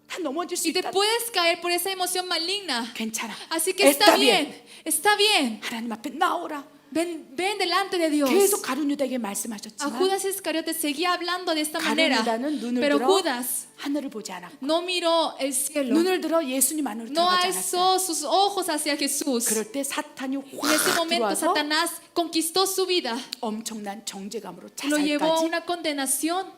다 넘어질 수 y te 있다. puedes caer por esa emoción maligna. 괜찮아. Así que está bien. Está bien. 하나님 앞에 나오라. Ven delante de Dios. 계속 가룟 유다에게 A 말씀하셨지만 Judas Iscariote seguía hablando de esta 가룟 manera. 유다는 눈을 Pero 들어 Judas 하늘을 보지 않았고 no miró el cielo. 눈을 들어 예수님 안으로 No 들어가지 않았어요. alzó sus ojos hacia Jesús. 그럴 때 사탄이 En ese 확 momento 들어와서 Satanás conquistó su vida 엄청난 정죄감으로 y lo llevó a 자살까지 una condenación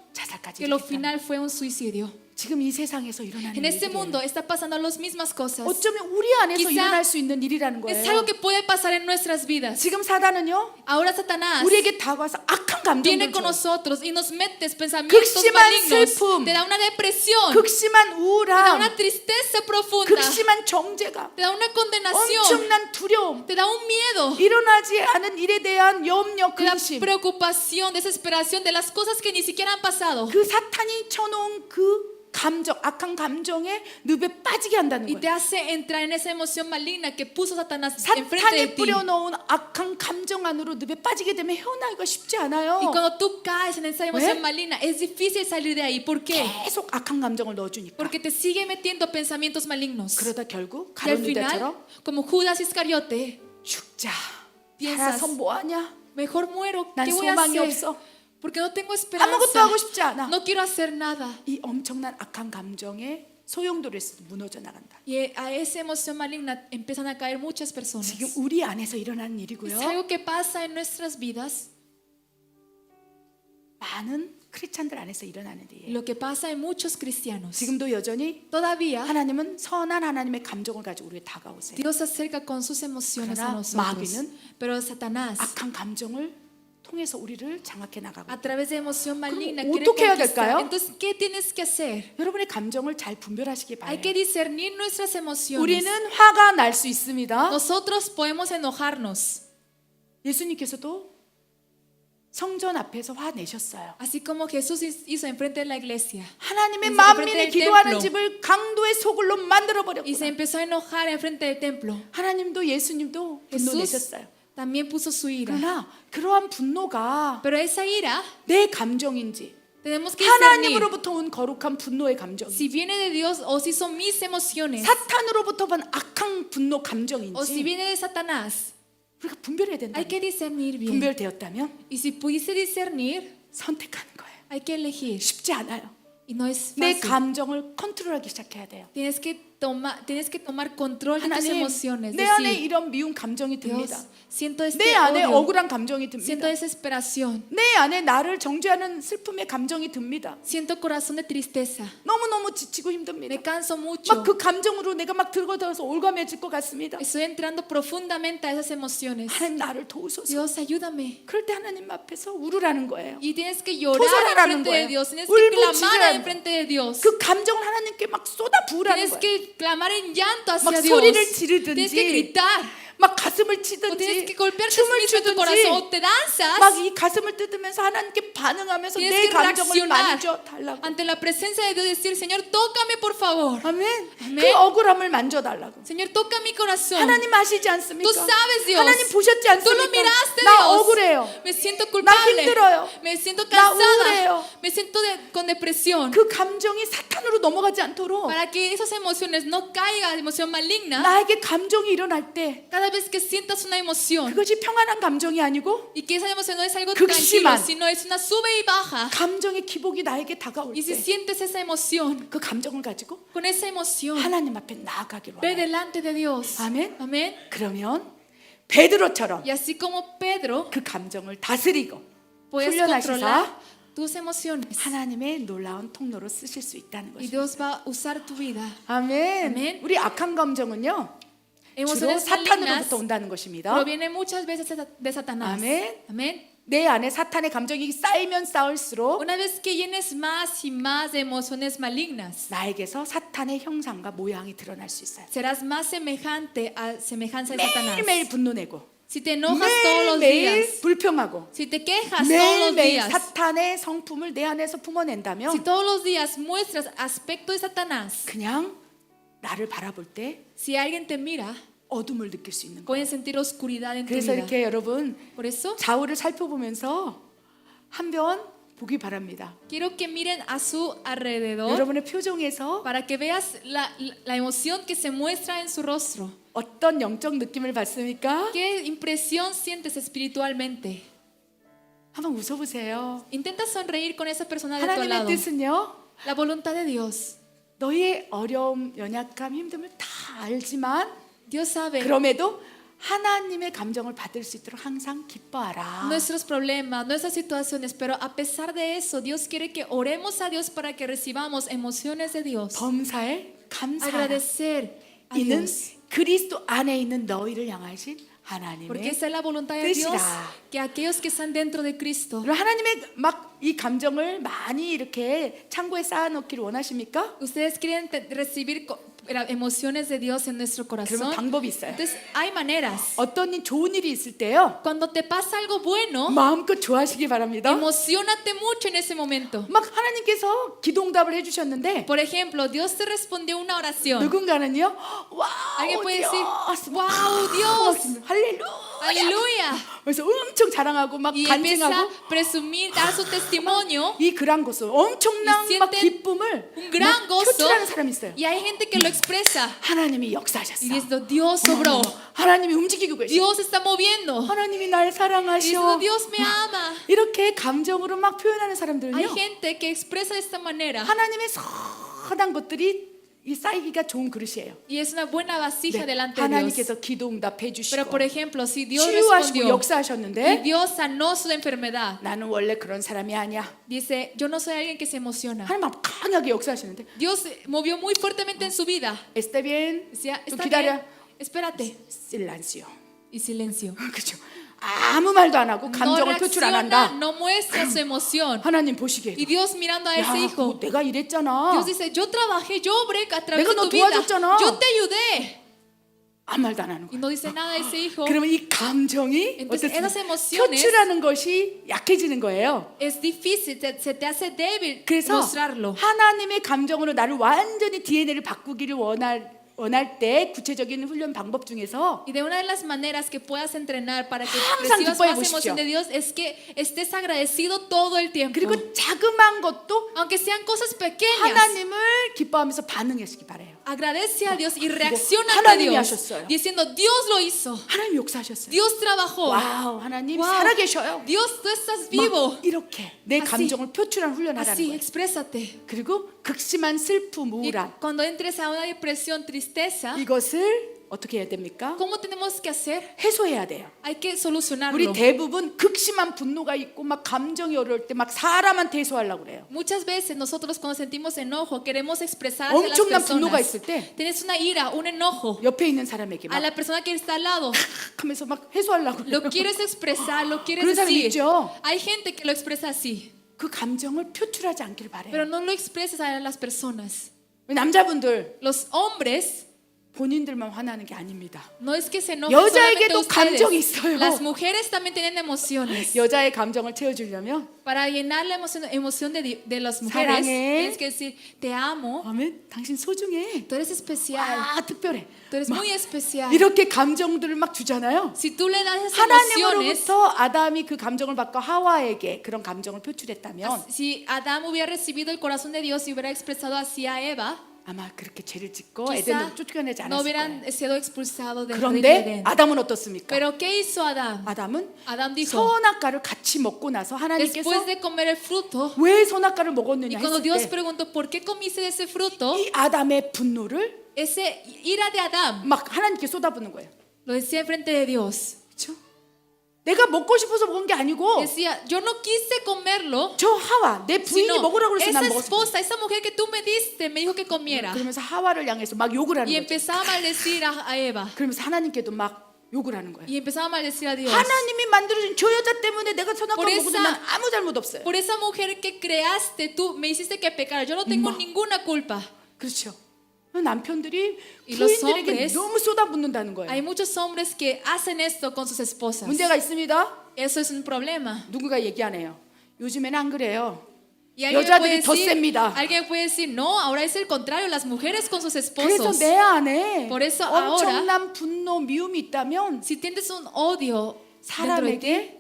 que lo 이르게 final fue un suicidio. 지금 이 세상에서 일어나는 En este 일들이에요. mundo está pasando las mismas cosas. 어쩌면 우리 안에서 Quizá 일어날 수 있는 일이라는 Es 거예요. algo que puede pasar en nuestras vidas. 지금 사단은요 Ahora Satanás 우리에게 다가와서 악한 viene 감정을 con 줘. nosotros y nos mete pensamientos 극심한 malignos. 슬픔, Te da una depresión, 극심한 te da 우울함, una tristeza profunda, 극심한 정죄감, te da una condenación, 엄청난 두려움, te da un miedo, 일어나지 않은 일에 대한 염려, te da 근심. preocupación, desesperación de las cosas que ni siquiera han pasado. 그 사탄이 쳐놓은 그 감정, 악한 감정에 늪에 빠지게 한다는 Y te 거예요. hace entrar en esa emoción maligna que puso Satanás enfrente de 사탄이 ti. 뿌려놓은 악한 감정 안으로 늪에 빠지게 되면 헤어나기가 쉽지 않아요. Y cuando tú caes en esa emoción ¿Ve? maligna, es difícil salir de ahí. ¿Por qué? 계속 악한 감정을 넣어주니까. Porque te sigue metiendo pensamientos malignos. 그러다 결국 Y al 가룟 final, 유다처럼 como Judas Iscariote, 죽자. piensas, 살아서 뭐하냐? mejor muero. 난 ¿Qué voy a 소망이 hacer? 없어. Porque no tengo 아무것도 esperanza. 하고 싶지 않아. No quiero hacer nada. 이 엄청난 악한 감정에 소용돌이를 무너져 나간다. Y a esa emoción maligna empiezan a caer muchas personas. 지금 우리 안에서 일어나는 Es 일이고요. algo que pasa en nuestras vidas, 많은 크리스찬들 안에서 일어나는 일이에요. lo que pasa en muchos cristianos. 지금도 여전히 Todavía 하나님은 선한 하나님의 감정을 가지고 우리에 다가오세요. Dios se acerca con sus emociones a 그러나 nosotros. 마귀는 Pero Satanás, 악한 감정을 통해서 우리를 장악해 나가고 a través de emoción maligna, 그럼 quiere 어떻게 해야 conquistar. 될까요? Entonces, ¿qué tienes que hacer? 여러분의 감정을 잘 분별하시기 Hay 바래요. que discernir nuestras emociones. 우리는 화가 날 수 있습니다. Nosotros podemos enojarnos, 예수님께서도 성전 앞에서 화 내셨어요. así como Jesús hizo enfrente de la iglesia. 하나님의 enfrente 만민이 del 기도하는 templo. 집을 강도의 소굴로 만들어 Y se 버렸구나. empezó a enojar enfrente del templo. 하나님도 예수님도 분노 Jesús 내셨어요. también puso su ira. 그러나 그러한 분노가 Pero esa ira 내 감정인지 tenemos que discernir 하나님으로부터 온 거룩한 분노의 감정인지 si viene de Dios o si son mis emociones 사탄으로부터 온 악한 분노 o si 감정인지 viene de Satanás. 우리가 분별해야 된다. Hay que discernir bien. 분별되었다면 Y si pudiese discernir, 선택하는 거예요. hay que elegir. 쉽지 않아요. Y no es 내 fácil. 감정을 컨트롤하기 시작해야 돼요. Tienes que tomar control de tus 하나님, emociones. 내 안에 Decir, 이런 미운 감정이 듭니다. Dios, siento este 내 안에 odio, 억울한 감정이 siento 듭니다. desesperación, 내 안에 나를 정죄하는 슬픔의 감정이 듭니다. siento corazón de tristeza, 너무너무 지치고 힘듭니다. me canso mucho, 막 그 감정으로 내가 막 들어가서 올가매질 것 같습니다. estoy entrando profundamente a esas emociones. 하나님 나를 도우소서. Dios, ayúdame. 그럴 때 하나님 앞에서 울으라는 거예요. Y tienes que llorar 토설하라는 enfrente de 거예요. Dios, tienes que 울부짖으라는 clamar 거예요. enfrente de Dios. 그 감정을 하나님께 막 쏟아 부으라는 Tienes 거예요. que clamar en llanto 막 hacia Dios. 소리를 Tienes que 지르든지 gritar. 막 가슴을 O tienes que 치든지 golpearte 춤을 mismo en tu 추든지 corazón. O te danzas. 막 이 가슴을 뜯으면서 하나님께 반응하면서 Tienes 내 que 감정을 reaccionar 만져달라고. ante la presencia de Dios y decir, Señor, tócame por favor. 아멘. 아멘. 그 억울함을 만져달라고. Señor, toca mi corazón. 하나님 아시지 않습니까? Tú sabes, Dios. 하나님 보셨지 Tú lo 않습니까? miraste, 나 Dios. 억울해요. Me siento 나 culpable. 힘들어요. Me siento 나 cansada. 우울해요. Me siento con depresión. 그 감정이 사탄으로 넘어가지 않도록 Para que esas emociones no caigan, emoción maligna. 나에게 감정이 일어날 때 Cada vez que sientas una emoción 그것이 평안한 감정이 아니고 y que esa emoción no es algo 극심한 tranquilo, sino es una sube y baja. 감정의 기복이 나에게 다가올 Y si 때 sientes esa emoción, 그 감정을 가지고 con esa emoción, 하나님 앞에 나아가기로 ve 해요. delante de Dios. 아멘. Amén. 그러면 베드로처럼 Y así como Pedro, 그 감정을 다스리고 puedes 훈련하시사 controlar tus emociones. 하나님의 놀라운 통로로 쓰실 수 있다는 Y 것입니다. Dios va a usar tu vida. 아멘. 아멘. 우리 악한 감정은요 주로 Emociones 사탄으로부터 malignas 온다는 것입니다. provienen muchas veces de Satanás. Amén. Amén. 내 안에 사탄의 감정이 쌓이면 쌓을수록 Una vez que llenes más y más de emociones malignas, 나에게서 사탄의 형상과 모양이 드러날 수 있어요. serás más semejante a semejanza de Satanás. 매일매일 분노 내고 Si te enojas todos los 매일매일 días, 불평하고 si te quejas todos los 매일매일 días, 사탄의 성품을 내 안에서 si 품어낸다면 todos los días muestras aspecto de Satanás, 그냥 나를 바라볼 때 si alguien te mira, 어둠을 느낄 수 있는 거예요. pueden sentir oscuridad en tu 그래서 vida. 이렇게 여러분 Por eso, 좌우를 살펴보면서 한번 보기 바랍니다. quiero que miren a su alrededor 여러분의 표정에서 para que veas la emoción que se muestra en su rostro. 어떤 영적 느낌을 받습니까? ¿Qué impresión sientes espiritualmente? 한번 웃어보세요. Intenta sonreír con esa persona de tu 하나님의 lado. 뜻은요. La voluntad de Dios. 너의 어려움, 연약감, 힘듦을 다 알지만 Dios sabe 그럼에도 하나님의 감정을 받을 수 있도록 항상 기뻐하라. nuestros problemas, nuestras situaciones, pero a pesar de eso, Dios quiere que oremos a Dios para que recibamos emociones de Dios. 범사에 감사하라. Agradecer a 이는 Dios. 그리스도 안에 있는 너희를 향하신 Porque 하나님의 esa es la voluntad de Dios, 뜻이라. que aquellos que están dentro de Cristo. 하나님의 막 이 감정을 많이 이렇게 창고에 쌓아놓기를 원하십니까? Ustedes quieren recibir emociones de Dios en nuestro 그러면 corazón. 방법이 있어요. Entonces hay maneras. 어떤 좋은 일이 있을 때요. Cuando te pasa algo bueno, 마음껏 좋아하시기 바랍니다. emocionate mucho en ese momento. 막 하나님께서 기도응답을 해주셨는데 Por ejemplo, Dios te respondió una oración. 누군가는요. 와우 Alguien puede decir, Dios, wow, Dios, 할렐루야. aleluya. 그래서 엄청 자랑하고 막 Y empieza 간증하고 a presumir, dar su testimonio. 이 그란 고소 엄청난 Y 막 sienten 기쁨을 un gran 막 gozo. 표출하는 사람이 있어요. Y hay gente que lo expresa. 하나님이 역사하셨어. Y diciendo, Dios sobró. 하나님이 움직이고 계셔. Dios está moviendo. 하나님이 날 Y 사랑하셔. diciendo, Dios me ama. 이렇게 감정으로 막 표현하는 Hay 사람들은요. gente que expresa de esta manera. 하나님의 선한 것들이 이 쌓이기가 좋은 그릇이에요. Y es una buena vasija 네, delante de Dios. 하나님께서 기도응답해 주시고 Pero por ejemplo, si Dios 치유하시고 respondió y 역사하셨는데 Dios sanó su enfermedad, 나는 원래 그런 사람이 아니야. dice, yo no soy alguien que se emociona. 하나님 막 강하게 역사하시는데 Dios movió muy fuertemente en su vida. Está bien. Decía, 좀 está 기다려. bien, espérate. 실란시요. Y silencio. 그렇죠. 아무 말도 안 하고 No 감정을 표출 안 reacciona, 한다. no muestra su emoción. 하나님 보시기에 Y Dios mirando a ese 야, hijo, 그거 내가 일했잖아. Dios dice, yo trabajé, yo obré a través 내가 de 너 tu vida. 도와줬잖아. Yo te ayudé. 아무 말도 안 하는 Y 거야. no dice nada a ese hijo. 그러면 이 감정이 Entonces, esas 어떻습니까? emociones 표출하는 것이 약해지는 거예요. Es difícil, se te hace débil 그래서 mostrarlo. 하나님의 감정으로 나를 완전히 DNA를 바꾸기를 원할 때 구체적인 훈련 방법 중에서 Y de una de las maneras que puedas entrenar para que 항상 recibas 기뻐해 más 보십시오. emoción de Dios es que estés agradecido todo el tiempo. 그리고 자그마한 것도 Aunque sean cosas pequeñas, 하나님을 기뻐하면서 반응하시기 바래요. agradece a Dios y reacciona ante 하나님이 Dios 하셨어요. diciendo, Dios lo hizo, 하나님 역사하셨어요. Dios trabajó, 와우, 하나님 Wow. 살아계셔요. Dios tú estás 막 vivo. 이렇게 내 Así. 감정을 표출하는 훈련하라는 Así, 거예요. exprésate. 그리고 극심한 슬픔, Y 우울함 cuando entres a una depresión, tristeza, 이것을 어떻게 해야 됩니까? ¿cómo tenemos que hacer? 해소해야 돼요. Hay que solucionarlo. 우리 대부분 극심한 분노가 있고 막 감정이 어려울 때 막 사람한테 해소하려고 그래요. Muchas veces nosotros cuando sentimos enojo queremos expresar hacia las 엄청난 분노가 personas. 있을 때 Tienes una ira, un enojo 옆에 있는 사람에게 a 막 la persona que está al lado. 하면서 막 해소하려고 Lo 그래요. quieres expresar, lo quieres 그런 사람 decir. 있죠. Hay gente que lo expresa así, 그 감정을 표출하지 않길 pero 바래요. no lo expresas a las personas. 남자분들 Los hombres 본인들만 화나는 게 아닙니다. No es que se enojen 여자에게도 solamente 감정이 ustedes. 있어요. Las mujeres también tienen emociones. 여자의 감정을 채워주려면 Para llenar la emoción de las mujeres, 사랑해. tienes que decir, te amo, 아멘. 당신 소중해. tú eres especial, 아, 특별해. tú eres 막 muy especial. 이렇게 감정들을 막 주잖아요. Si tú le das esas emociones, 하나님으로부터 아담이 그 감정을 받고 하와에게 그런 감정을 표출했다면 si Adán hubiera recibido el corazón de Dios y hubiera expresado hacia Eva, 아마 그렇게 죄를 짓고 quizá 에덴으로 쫓겨내지 no 않았을 hubieran 거예요. sido expulsados del 그런데 Edén. 아담은 어떻습니까? Pero ¿qué hizo Adán? 아담은 Adán dijo, 선악과를 같이 먹고 나서 하나님께서 después de comer el fruto, 왜 선악과를 y 먹었느냐 cuando Dios 했을 때 preguntó, ¿por qué comiste de ese fruto? 이 아담의 분노를 Ese ira de Adán 막 하나님께 쏟아붓는 거예요. lo decía enfrente de Dios. 그렇죠? 내가 먹고 싶어서 먹은 게 아니고 Decía, yo no quise comerlo, 저 하와 내 부인이 sino 먹으라고 그래서 esa 난 먹었어. esposa, esa mujer que tú me diste, me dijo que comiera. 그러면서 하와를 향해서 막 욕을 하는 Y 거죠. empezaba a maldecir a Eva. 그러면서 하나님께도 막 욕을 하는 거예요. Y empezaba a maldecir a Dios. 하나님이 만들어준 저 여자 때문에 내가 선악과 Por 먹어도 esa- 난 아무 잘못 없어요. Por esa mujer que creaste, tú me hiciste que pecara. Yo no tengo Ma. ninguna culpa. 그렇죠. 남편들이 Y los 부인들에게 hombres- 너무 쏟아붓는다는 거예요. Hay muchos hombres que hacen esto con sus esposas. 문제가 있습니다. Eso es un problema. 누군가 얘기 안 해요. 요즘에는 안 그래요. Y alguien me 여자들이 puede 더 decir, 셉니다. alguien puede decir, no, ahora es el contrario, las mujeres con sus 그래서 esposos. 내 안에 Por eso ahora- 엄청난 분노, 미움이 있다면 Si tienes un odio dentro de ti, 사람에게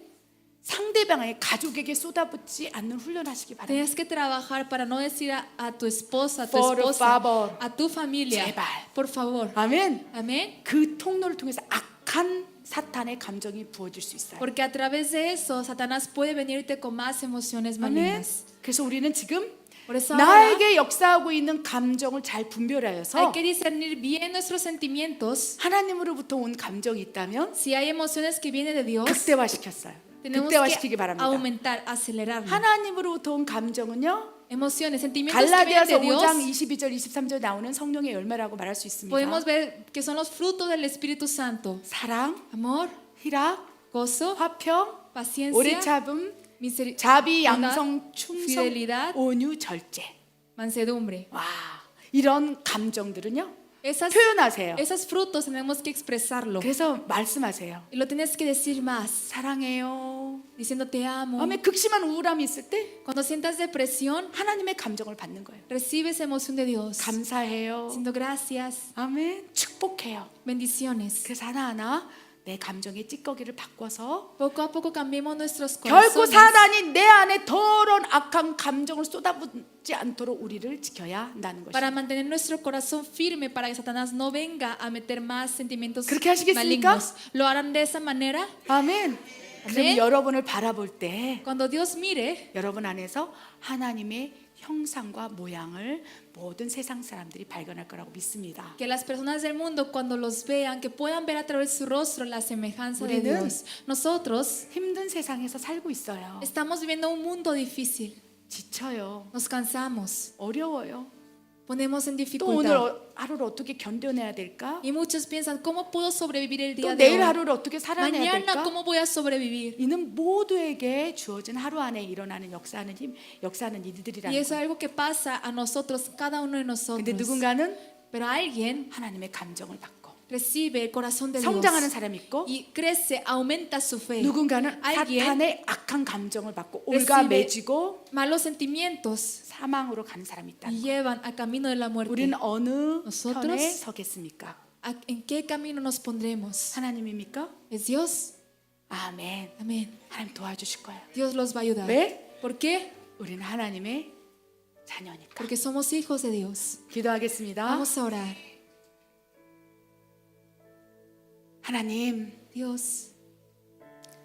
상대방의 가족에게 쏟아붓지 않는 훈련하시기 바랍니다. tienes que trabajar para no decir a tu esposa, a tu Por esposa, favor. a tu familia, 제발. por favor. 아멘. Amén. 그 통로를 통해서 악한 사탄의 감정이 부어질 수 있어요. Porque a través de eso, Satanás puede venirte con más emociones 아멘. malignas. 그래서 우리는 지금 Por eso ahora 나에게 역사하고 있는 감정을 잘 hay 분별하여서 que discernir bien nuestros sentimientos. 하나님으로부터 온 감정이 있다면 Si hay emociones que vienen de Dios, 극대화시켰어요. tenemos 극대화시키기 que 바랍니다. aumentar, acelerar. 하나님으로부터 온 감정은요. Emociones, sentimientos que vienen 갈라디아서 de Dios, 5장 22절 23절 나오는 성령의 열매라고 말할 수 있습니다. podemos ver que son los frutos del Espíritu Santo. 사랑, Amor, 희락, gozo, 화평, paciencia, 오래 참음, misericordia, 자비, 양성, 충성, fidelidad, 온유, 절제. mansedumbre. 와, 이런 감정들은요. Esas, 표현하세요. esos frutos tenemos que expresarlo. 그래서 말씀하세요. Y lo tienes que decir más, 사랑해요. diciendo te amo. 마음에 극심한 우울함이 있을 때 Cuando sientas depresión, 하나님의 감정을 받는 거예요. recibes emoción de Dios. 감사해요. Diciendo gracias, 아멘. 축복해요. bendiciones. 그래서 하나하나 내 감정의 찌꺼기를 바꿔서 Poco a poco cambiemos nuestros 결코 corazones. 사단이 내 안에 더러운 악한 감정을 쏟아붓지 않도록 우리를 지켜야 한다는 Para 것입니다. mantener nuestro corazón firme para que Satanás no venga a meter más sentimientos 그렇게 하시겠습니까? malignos. ¿Lo harán de esa manera? 아멘. 그럼 아멘. 여러분을 바라볼 때 Cuando Dios mire, 여러분 안에서 하나님의 형상과 모양을 모든 세상 사람들이 발견할 거라고 믿습니다. que las personas del mundo cuando los vean, que puedan ver a través de su rostro la semejanza de 우리는 Dios. Nosotros 힘든 세상에서 살고 있어요. estamos viviendo un mundo difícil. 지쳐요. Nos cansamos, 어려워요. ponemos en 또 오늘 dificultad. 하루를 어떻게 견뎌내야 될까? Y muchos piensan, ¿cómo puedo sobrevivir el 또 día de 내일 hoy? 하루를 어떻게 살아내야 Mañana, 될까? ¿cómo voy a sobrevivir? 이는 모두에게 주어진 하루 안에 일어나는 역사하는 힘, 역사하는 일들이라는 Y eso es 거예요. algo que pasa a nosotros, cada uno de 근데 nosotros. 누군가는 Pero alguien 하나님의 감정을 받고 recibe el corazón de Dios 성장하는 사람이 있고 y crece, aumenta su fe. 누군가는 Alguien 사탄의 악한 감정을 받고 recibe 올가매지고 malos sentimientos 사망으로 가는 사람이 y 있다는 거예요. llevan al camino de la muerte. 우리는 어느 Nosotros- 편에 서겠습니까? ¿En qué camino nos pondremos? 하나님입니까? ¿Es Dios? 아멘. Amén. 하나님 도와주실 거예요. Dios los va a ayudar. 왜? ¿Por qué? 우리는 하나님의 자녀니까. Porque somos hijos de Dios. 기도하겠습니다. Vamos a orar. 하나님, Dios,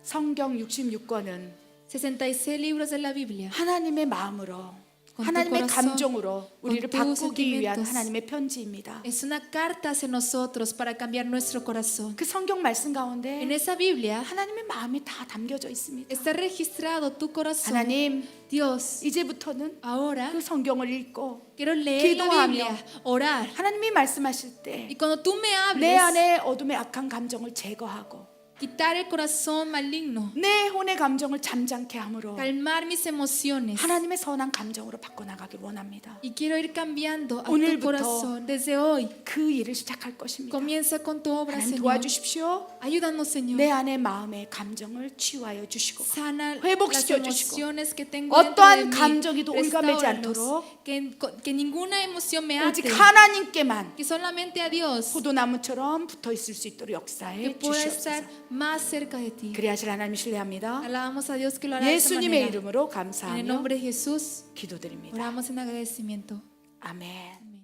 성경 66권은 66 libros de la Biblia. 하나님의 마음으로 Con tu 하나님의 corazón, 감정으로 우리를 con tus 바꾸기 위한 sentimientos. 하나님의 편지입니다. Es una carta hacia nosotros para cambiar nuestro corazón. 그 성경 말씀 En 가운데 esa Biblia 하나님의 마음이 다 담겨져 있습니다. está registrado tu corazón. 하나님, Dios, 이제부터는 ahora 그 성경을 읽고 quiero leer la 기도하며 Biblia, orar. 하나님이 말씀하실 때 Y cuando tú me 내 hables, 안에 어둠의 악한 감정을 제거하고 quitar el corazón maligno, 내 혼의 감정을 잠잠케 함으로 calmar mis emociones. 하나님의 선한 감정으로 바꿔나가길 원합니다. Y quiero ir cambiando a tu 오늘부터 corazón. Desde hoy, 그 일을 시작할 것입니다. comienza con tu obra, 하나님 Señor. 도와주십시오. Ayúdanos, Señor. 내 안의 마음의 감정을 치유하여 주시고 Sana las 회복시켜 주시고 emociones que tengo dentro de 어떠한 mí. 감정에도 올가매지 Restáuralos. 않도록 Que ninguna emoción me 오직 ate. 하나님께만 Que solamente a Dios. 포도나무처럼 붙어 있을 수 있도록 Que 역사해 pueda 주시옵소서. estar más cerca de ti. 그래야 하실 하나님을 신뢰합니다. Alabamos a Dios que lo hará de esa 예수님의 manera. 이름으로 En el 감사하며 nombre de Jesús, 기도드립니다. oramos en agradecimiento. 아멘.